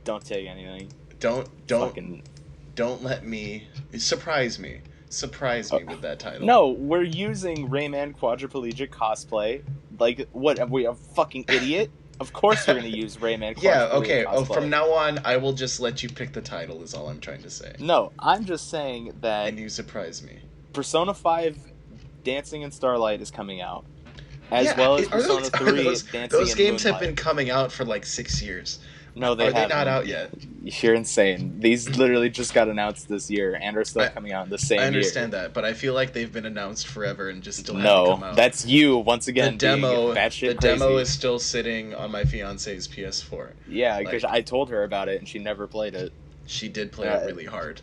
Don't take anything. Don't let me surprise me. Surprise me with that title. No, we're using Rayman quadriplegic cosplay. Like, what? Are we a fucking idiot? Of course we're going to use Rayman quadriplegic cosplay. Oh, from now on, I will just let you pick the title is all I'm trying to say. No, I'm just saying that... And you surprise me. Persona 5 Dancing in Starlight is coming out. As well as Persona 3 Dancing in Moonlight. Those games have been coming out for like 6 years. No, they haven't. Are they not out yet? You're insane. These literally just got announced this year and are still coming out in the same year. I understand that, but I feel like they've been announced forever and just still haven't come out. No, that's you, once again, the demo crazy. Is still sitting on my fiance's PS4. Yeah, because I told her about it and she never played it. She did play it really hard.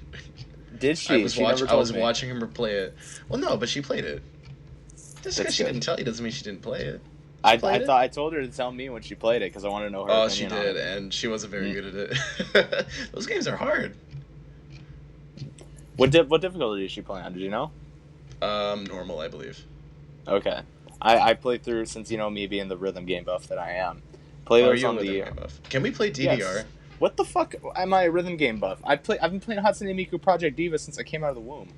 Did she? I was watching her play it. Well, no, but she played it. Just because she didn't tell you doesn't mean she didn't play it. I told her to tell me when she played it because I want to know her opinion. She did, and she wasn't very good at it. Those games are hard. What difficulty is she playing on? Did you know? Normal, I believe. Okay, I played through, since me being the rhythm game buff that I am. Play those on the. Game buff? Can we play DDR? Yes. What the fuck am I a rhythm game buff? I've been playing Hatsune Miku Project Diva since I came out of the womb.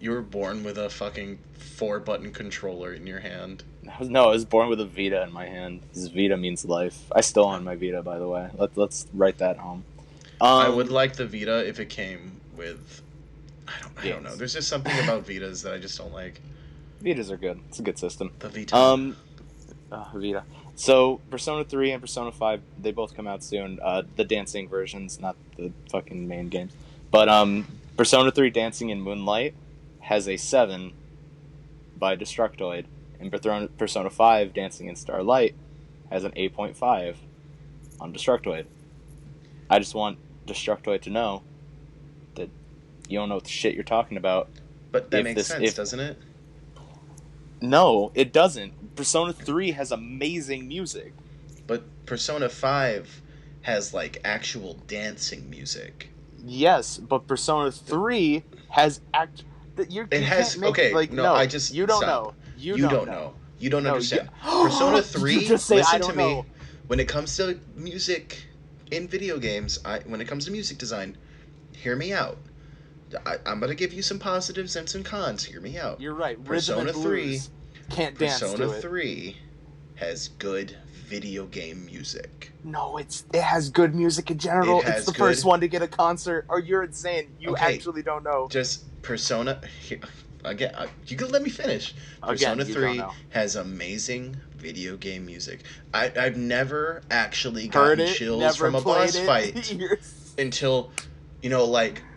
You were born with a fucking 4-button controller in your hand. No, I was born with a Vita in my hand. This Vita means life. I still own my Vita, by the way. Let's write that home. I would like the Vita if it came with... I don't know. There's just something about Vitas that I just don't like. Vitas are good. It's a good system. The Vita. Vita. So, Persona 3 and Persona 5, they both come out soon. The dancing versions, not the fucking main games. But, Persona 3 Dancing in Moonlight has a 7 by Destructoid. And Persona 5 Dancing in Starlight has an 8.5 on Destructoid. I just want Destructoid to know that you don't know what the shit you're talking about. But that makes sense, doesn't it? No, it doesn't. Persona 3 has amazing music. But Persona 5 has, actual dancing music. Yes, but Persona 3 has You don't know. You don't know. You don't understand. Persona 3, listen to me. When it comes to music in video games, when it comes to music design, hear me out. I'm going to give you some positives and some cons. Hear me out. You're right. Persona 3 can't dance to it. Persona 3 has good video game music. No, it has good music in general. It's the first one to get a concert. Or you're insane. You actually don't know. Just Persona... Again, you can let me finish. Persona 3 has amazing video game music. I've never actually gotten chills from a boss fight until,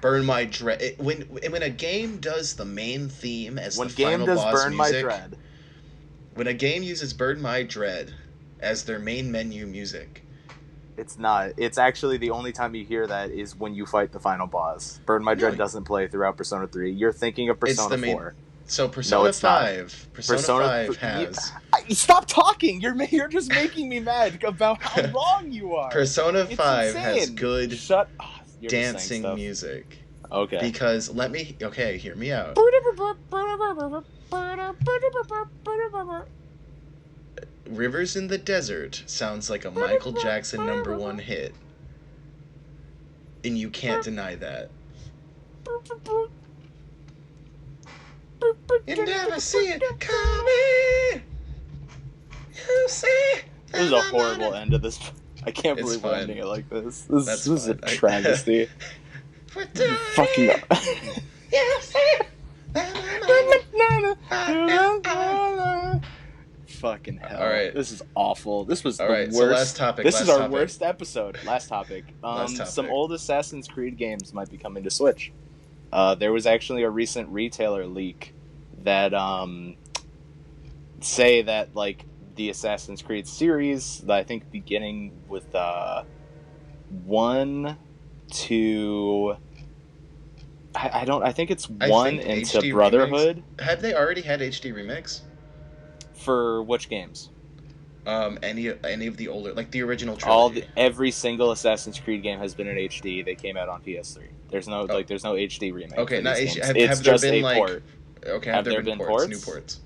Burn My Dread. When a game does the main theme as the final boss music, when a game uses Burn My Dread as their main menu music, it's not. It's actually the only time you hear that is when you fight the final boss. Burn My Dread doesn't play throughout Persona 3. You're thinking of Persona 4. So Persona 5. Persona 5 has... Stop talking! You're just making me mad about how wrong you are. Persona 5 has good dancing music. Okay. Because hear me out. Rivers in the Desert sounds like a Michael Jackson #1 hit. And you can't deny that. You never see it coming. You see. This is a horrible end to this. I can't believe we're ending it like this. This is a travesty. Fucking up. You see. Fucking hell. All right. This is awful. This was the worst. So last topic. This is our worst episode. Last topic. Some old Assassin's Creed games might be coming to Switch. there was actually a recent retailer leak that say that like the Assassin's Creed series, I think beginning with 1, 2, I think it's 1 into HD Brotherhood. Remakes, have they already had HD remakes? For which games? Any of the older, like the original trilogy. Every single Assassin's Creed game has been in HD. They came out on PS3. There's no there's no HD remake. Okay, not HD. It's have there just been a like port. Okay, have there been ports? New ports?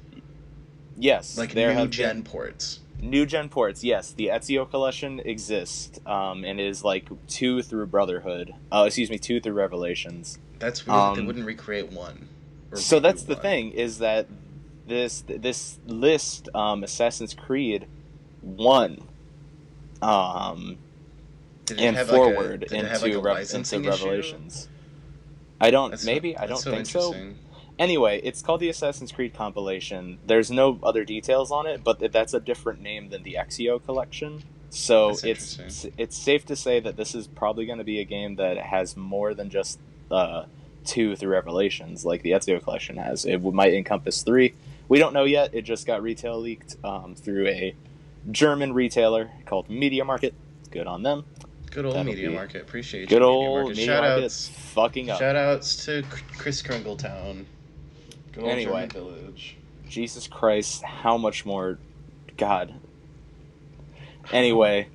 Yes, like there new have gen been ports. new gen ports. Yes, the Ezio collection exists, and is like 2 through Brotherhood. 2 through Revelations. That's weird that they wouldn't recreate 1. So that's the thing, is that this list, Assassin's Creed 1, and forward into Revelations. I don't think so. Anyway, it's called the Assassin's Creed compilation. There's no other details on it, but that's a different name than the Ezio collection. So it's safe to say that this is probably going to be a game that has more than just 2 through Revelations, like the Ezio collection has. It might encompass 3. We don't know yet. It just got retail leaked through a German retailer called Media Market. Good on them. Good old Media Market. Appreciate you. Good old Media Market's fucking up. Shout outs to Chris Kringletown. Good old German village. Jesus Christ, how much more? God. Anyway,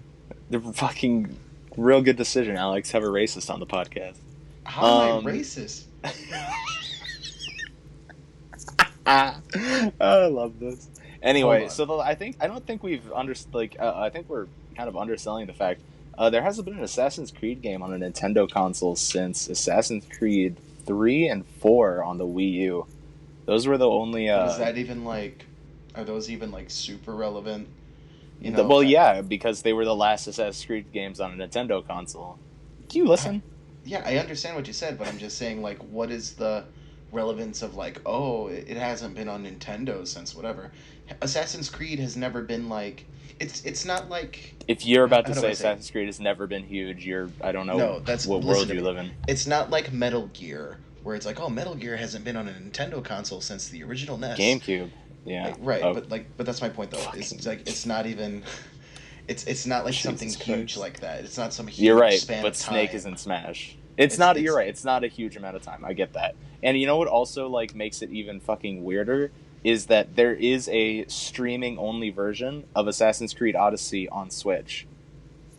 the fucking real good decision, Alex. Have a racist on the podcast. How am I racist? I love this. Anyway, so I don't think we've I think we're kind of underselling the fact there hasn't been an Assassin's Creed game on a Nintendo console since Assassin's Creed 3 and 4 on the Wii U. Those were the only. Is that even like? Are those even like super relevant? You know, yeah, because they were the last Assassin's Creed games on a Nintendo console. Do you listen? Yeah, I understand what you said, but I'm just saying, like, what is the relevance of, like, oh, it hasn't been on Nintendo since whatever. Assassin's Creed has never been, like, it's not like... If you're about to say Assassin's Creed has never been huge, I don't know what world you live in. It's not like Metal Gear, where it's like, oh, Metal Gear hasn't been on a Nintendo console since the original NES. GameCube, yeah. Like, right, but that's my point, though. It's like, it's not even... It's not like something huge like that. It's not some huge You're right, span but of time. Snake is in Smash. It's not. You're right. It's not a huge amount of time. I get that. And you know what also like makes it even fucking weirder is that there is a streaming only version of Assassin's Creed Odyssey on Switch.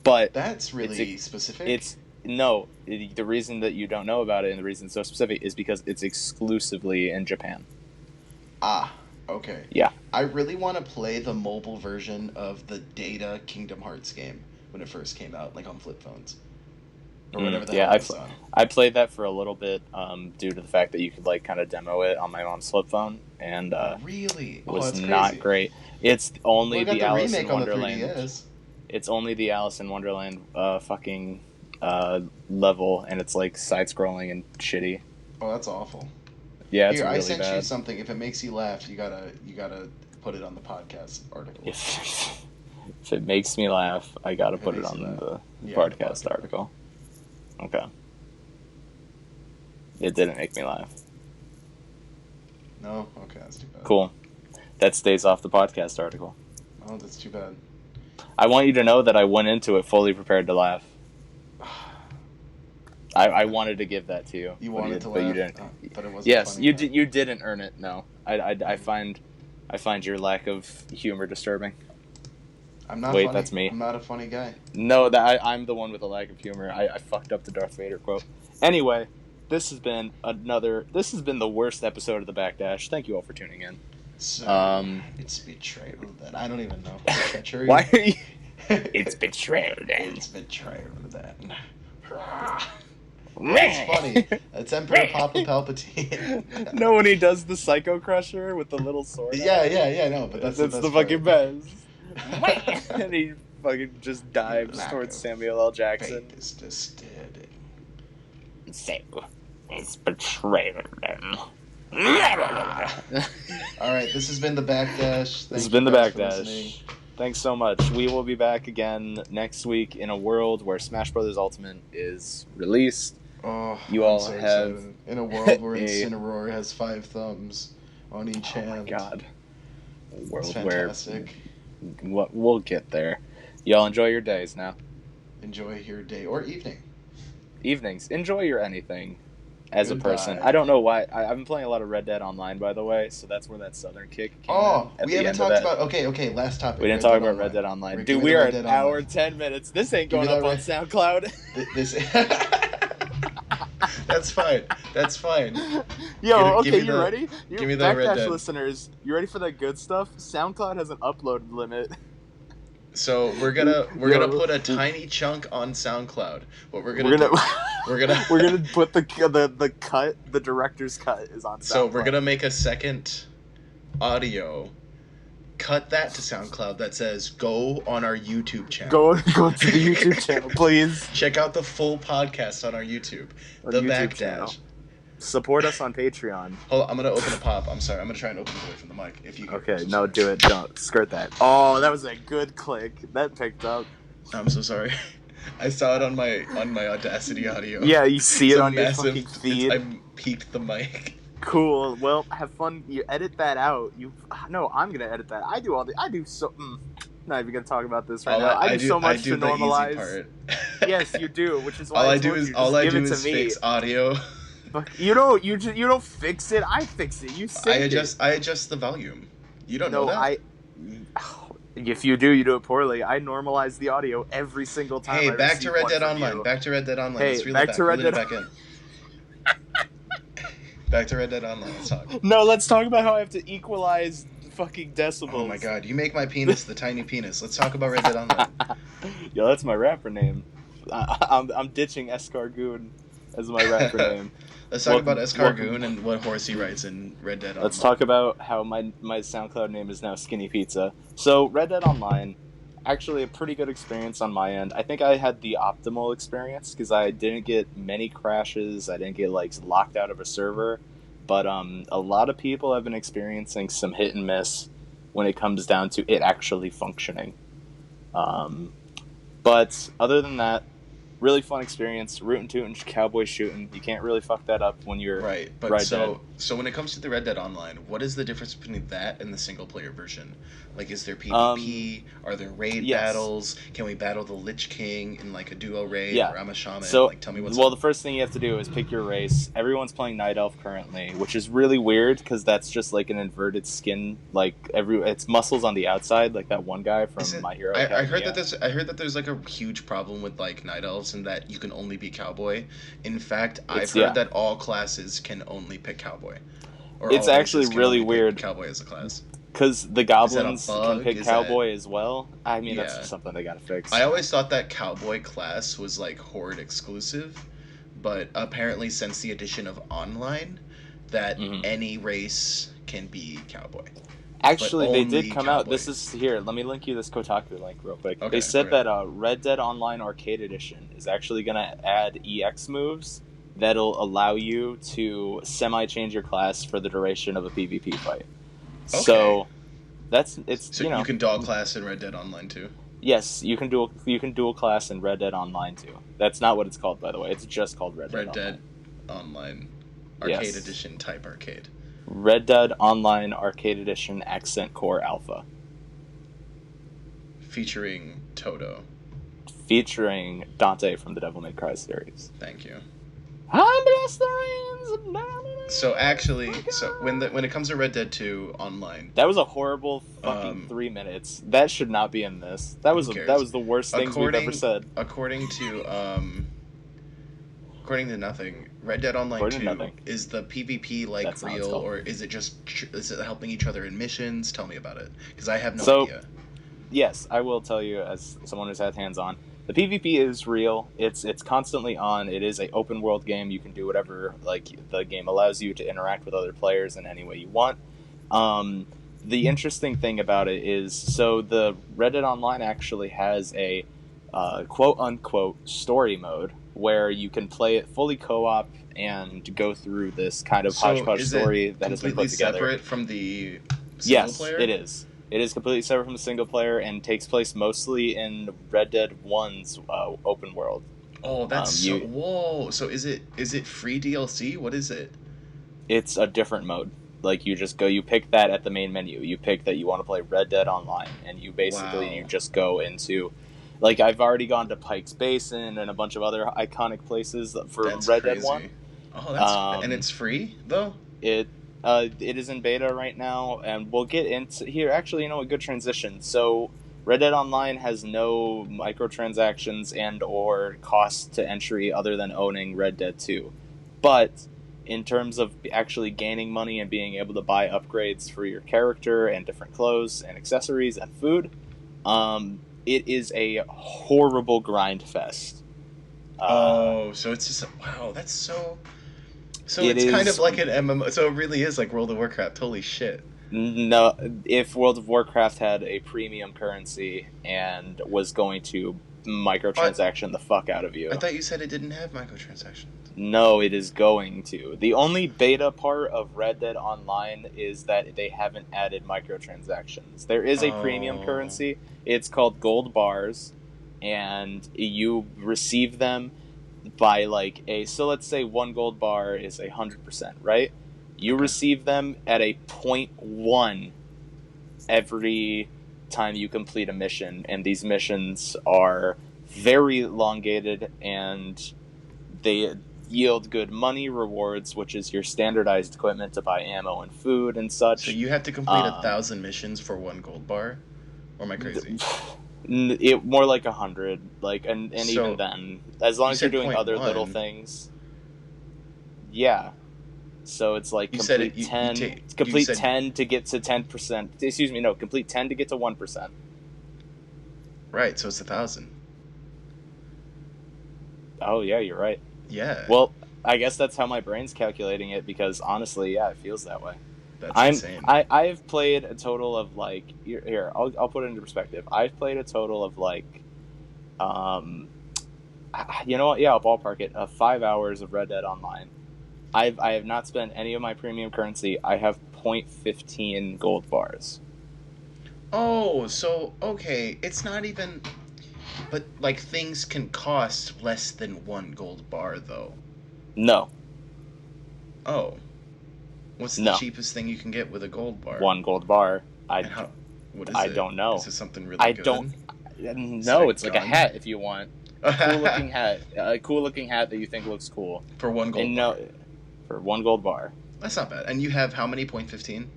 But that's really specific. The reason that you don't know about it and the reason it's so specific is because it's exclusively in Japan. Ah. Okay. Yeah. I really want to play the mobile version of the Data Kingdom Hearts game when it first came out, like on flip phones. Or whatever the hell it was on. I played that for a little bit due to the fact that you could like kind of demo it on my mom's flip phone, and really was not great. It's only the Alice in Wonderland. It's only the Alice in Wonderland fucking level, and it's like side scrolling and shitty. Oh, that's awful. Yeah, it's Here, really I sent bad. You something. If it makes you laugh, you gotta put it on the podcast article. If it makes me laugh, I gotta put it on the podcast article. Okay. It didn't make me laugh. No? Okay, that's too bad. Cool. That stays off the podcast article. Oh, that's too bad. I want you to know that I went into it fully prepared to laugh. I wanted to give that to you. You wanted to laugh, but you didn't. But it wasn't. Yes, funny, you didn't earn it. No, I find your lack of humor disturbing. I'm not. Wait, funny. that's me. I'm not a funny guy. No, I'm the one with the lack of humor. I fucked up the Darth Vader quote. Anyway, this has been the worst episode of the Backdash. Thank you all for tuning in. So, it's betrayal then. I don't even know. Treachery. Why are you? It's betrayal then. It's betrayal then. It's funny. It's Emperor Papa Palpatine. No, when he does the Psycho Crusher with the little sword. Yeah. No, but that's the fucking best. And he fucking just dives towards Samuel L. Jackson. Fate is distorted. So, it's betrayal then. Alright, this has been the Backdash. This has been the Backdash. Thanks so much. We will be back again next week in a world where Smash Bros. Ultimate is released. Oh, You I'm all so have excited. In a world where a Incineroar has 5 thumbs on each oh my hand. god, a It's world where fantastic. we'll get there. Y'all enjoy your days now. Enjoy your day or evening. Evenings, enjoy your anything. As a person, Goodbye. I don't know why. I've been playing a lot of Red Dead Online, by the way, so that's where that Southern kick came Oh, in at we the haven't end of talked that. about. Okay. Last We topic. didn't Red talk Dead about Red Online. Dead Online. Give Dude, me we the are Red an Dead hour Online. 10 minutes. This ain't Give me going up that on red. SoundCloud. This. That's fine. That's fine. Yo, Give okay, me you the. ready? Give You me the Red Backdash Dead. listeners, you ready for the good stuff? SoundCloud has an upload limit. So we're gonna Yo, put a tiny chunk on SoundCloud. What we're we're gonna gonna do? We're gonna. we're gonna put the cut, the director's cut is on So we're SoundCloud. gonna make a second audio. Cut that to SoundCloud that says go on our YouTube channel. Go to the YouTube channel, please. Check out the full podcast on our YouTube. On The YouTube Backdash. channel. Support us on Patreon. Hold on, I'm gonna open a pop. I'm sorry. I'm gonna try and open it away from the mic. If you can. Okay, I'm so no, sorry. do it. Don't skirt that. Oh, that was a good click. That picked up. I'm so sorry. I saw it on my Audacity audio. Yeah, you see It's it a on your massive, fucking feed. I peaked the mic. Cool. Well, have fun. You edit that out. No, I'm gonna edit that. I do so. Not even gonna talk about this right now. I do so much to normalize. Easy part. Yes, you do. Which is why all I I do told is you, all just I give do it to is me. fix audio. You don't fix it. I fix it. You say I adjust the volume. You don't know No, that. If you do, you do it poorly. I normalize the audio every single time. Hey, I back to receive Red one Dead from Online. you. Back to Red Dead Online. Hey, Let's reel back it back. to Red Reel it Dead- back in. Back to Red Dead Online. Let's talk. No, let's talk about how I have to equalize fucking decibels. Oh my god, you make my penis the tiny penis. Let's talk about Red Dead Online. Yo, that's my rapper name. I'm ditching Escargoon as my rapper name. Let's talk about Escargoon and what horse he rides in Red Dead Online. Let's talk about how my SoundCloud name is now Skinny Pizza. So Red Dead Online, actually a pretty good experience on my end. I think I had the optimal experience because I didn't get many crashes. I didn't get locked out of a server. But a lot of people have been experiencing some hit and miss when it comes down to it actually functioning. But other than that, really fun experience. Rootin' tootin', cowboy shooting. You can't really fuck that up when you're right. But Red so Dead. So when it comes to the Red Dead Online, what is the difference between that and the single player version? Like, is there PvP? Are there raid battles? Can we battle the Lich King in a duo raid? Yeah. Or I'm a shaman. So, tell me what's well, up. the first thing you have to do is pick your race. Everyone's playing Night Elf currently, which is really weird because that's just an inverted skin. It's muscles on the outside, like that one guy from My Hero Academia. I heard that there's a huge problem with Night Elves and that you can only be cowboy. In fact, I've heard that all classes can only pick cowboy. Or it's actually really weird. Cowboy as a class. Because the goblins can pick cowboy as well. I mean, that's just something they gotta fix. I always thought that cowboy class was Horde exclusive, but apparently since the addition of online, that any race can be cowboy. Actually, they did come out. This is here. Let me link you this Kotaku link real quick. They said that Red Dead Online Arcade Edition is actually gonna add EX moves that'll allow you to semi-change your class for the duration of a PvP fight. Okay. So you can dual class in Red Dead Online too. Yes, you can dual class in Red Dead Online too. That's not what it's called, by the way. It's just called Red Dead Online Arcade Edition type arcade. Red Dead Online Arcade Edition Accent Core Alpha. Featuring Toto. Featuring Dante from the Devil May Cry series. Thank you. So actually, when it comes to Red Dead 2 Online, that was a horrible fucking 3 minutes. That should not be in this. That was the worst things we've ever said. According to nothing, Red Dead Online 2 is the PvP real, or is it helping each other in missions? Tell me about it, because I have no idea. Yes, I will tell you as someone who's had hands on. The PvP is real. It's constantly on. It is an open world game. You can do whatever the game allows you to interact with other players in any way you want. The interesting thing about it is, so the Red Dead Online actually has a quote unquote story mode where you can play it fully co-op and go through this kind of hodgepodge story that has been put together. Separate from the single player? Yes, it is. It is completely separate from the single player and takes place mostly in Red Dead 1's open world. Oh, that's so. You Whoa. So is it free DLC? What is it? It's a different mode. Like you just go, you pick that at the main menu. You pick that you want to play Red Dead Online, and you Wow. just go into, like I've already gone to Pike's Basin and a bunch of other iconic places for That's Red Dead One. crazy. Oh, and Um, it's free though. it it is in beta right now, and we'll get into here. Actually, a good transition. So Red Dead Online has no microtransactions and or cost to entry other than owning Red Dead 2. But in terms of actually gaining money and being able to buy upgrades for your character and different clothes and accessories and food, it is a horrible grind fest. Oh, so it's just wow. That's so. So It it's kind of is like an MMO. So it really is like World of Warcraft. Holy shit. No, if World of Warcraft had a premium currency and was going to I, microtransaction the fuck out of I you. thought you said it didn't have microtransactions. No, it is going to. The only beta part of Red Dead Online is that they haven't added microtransactions. There is a premium Oh. currency. It's called gold bars, and you receive them by so let's say one gold bar is 100%, right? You Okay. receive them at a point 0.1 every time you complete a mission, and these missions are very elongated, and they yield good money rewards, which is your standardized equipment to buy ammo and food and So such. you have to complete a Um, 1,000 missions for one gold bar, or am I crazy? it more like 100, and even So then, as long you as you're said doing point other little one. things, yeah. So it's like You said it. You take. You complete said 10 to get to 10%. Excuse me, no, complete 10 to get to 1%. right. So it's 1,000. Oh yeah, you're right. Yeah, Well, I guess that's how my brain's calculating it because honestly, yeah, it feels that way. that's insane. I've played a total of here, I'll put it into perspective. I've played a total of um you know what? Yeah, I'll ballpark it. 5 hours of Red Dead Online. I have not spent any of my premium currency. I have 0.15 gold bars. Oh, so okay. It's not even. But like things can cost less than one gold bar, though. No, Oh, what's the no, cheapest thing you can get with a gold bar? 1 gold bar. And how? What is I it? don't Is know. it something really I don't. good? Is it a No, it's like a gun? hat if you want. A cool looking hat that you think looks cool. For one gold And bar. no, for 1 gold bar. That's not bad. And you have how many? Point 15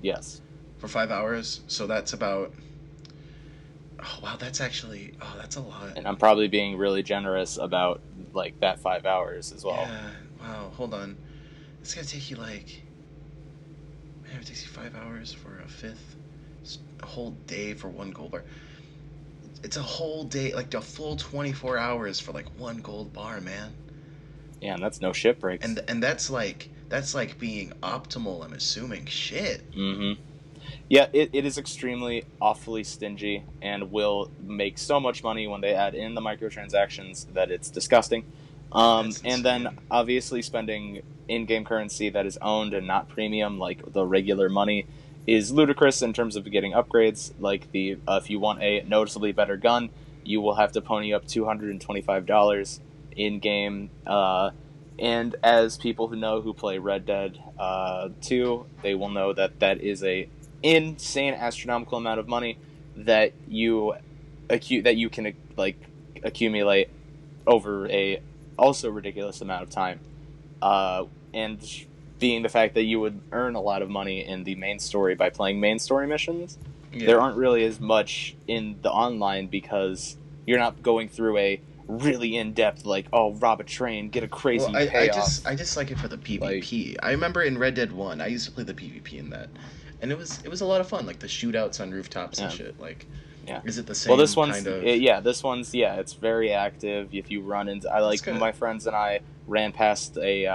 Yes. for 5 hours. So that's about. Oh wow, that's actually. Oh, that's a lot. And I'm probably being really generous about that 5 hours as well. Yeah. Wow. Hold on. It's gonna take you like. Man, it takes you 5 hours for a fifth. It's a whole day for one gold bar. It's a whole day, like a full 24 hours for like one gold bar, man. Yeah, and that's no shit breaks. And that's like being optimal. I'm assuming. Shit. Mm-hmm. Yeah, it is extremely awfully stingy and will make so much money when they add in the microtransactions that it's disgusting. That's And then insane. obviously spending in-game currency that is owned and not premium, like the regular money, is ludicrous in terms of getting upgrades. Like if you want a noticeably better gun, you will have to pony up $225 in game. And as people who play Red Dead 2, they will know that that is a insane astronomical amount of money that you can accumulate over a also ridiculous amount of time, and being the fact that you would earn a lot of money in the main story by playing main story missions, there Yeah. aren't really as much in the online because you're not going through a really in-depth rob a train, get a Well, crazy I payoff. just I just like it for the like PvP. I remember in Red Dead One, I used to play the PvP in that, and it was a lot of fun, like the shootouts on rooftops and yeah. shit. Like, Yeah. is it the Well, same kind of? it's very active. If you run into, I That's like good. my friends and I ran past a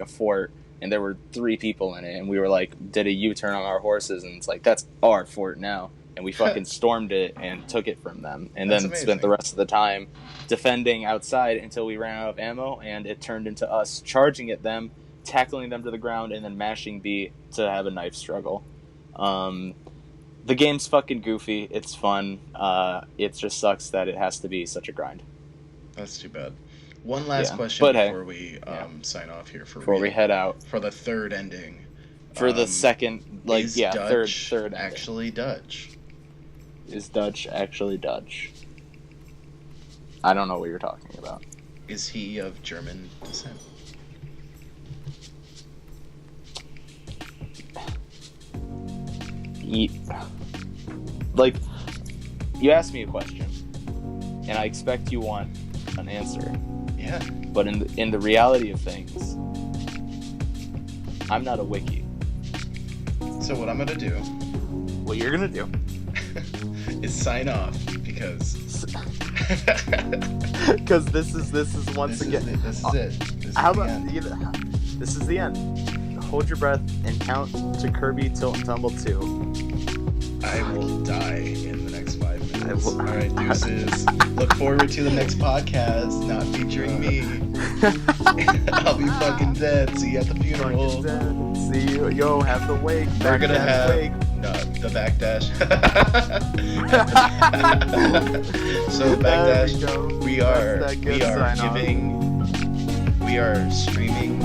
fort, and there were 3 people in it, and we were did a U-turn on our horses, and it's like that's our fort now, and we fucking stormed it and took it from them, and That's then spent the amazing. rest of the time defending outside until we ran out of ammo, and it turned into us charging at them, tackling them to the ground, and then mashing B to have a knife struggle. Um, the game's fucking goofy. It's fun. It just sucks that it has to be such a grind. That's too bad. One last question but before hey, we sign off here for before real. we head out For the third ending. for the second, is Dutch third ending. actually Dutch? Is Dutch actually Dutch? I don't know what you're talking about. Is he of German descent? Like, you asked me a question, and I expect you want an answer. Yeah. But in the reality of things, I'm not a wiki. So what I'm gonna do? What you're gonna do is sign off because this is once again. This is it. How about this is the end. Hold your breath and count to Kirby Tilt and Tumble 2. I will die in the next 5 minutes. All right, deuces. Look forward to the next podcast, not featuring me. I'll be fucking dead. See you at the funeral. See you. Yo, have the wake. We're gonna have wake. No, the Backdash. So Backdash, we are streaming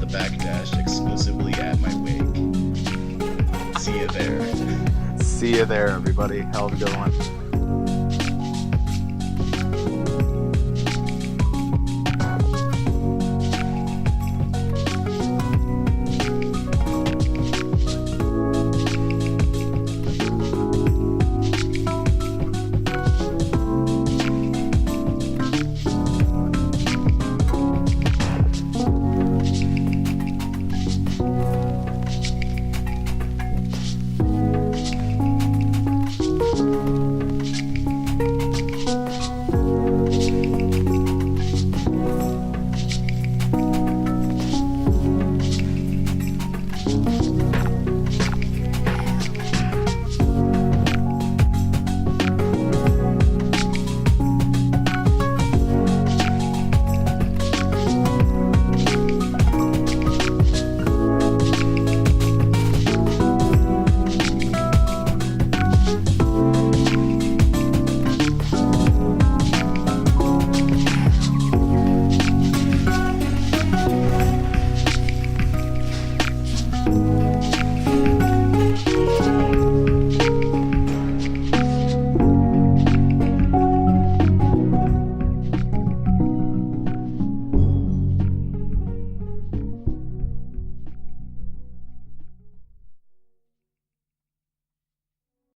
the Backdash exclusively at my wake. See you there. See you there, everybody. Hell of a good one.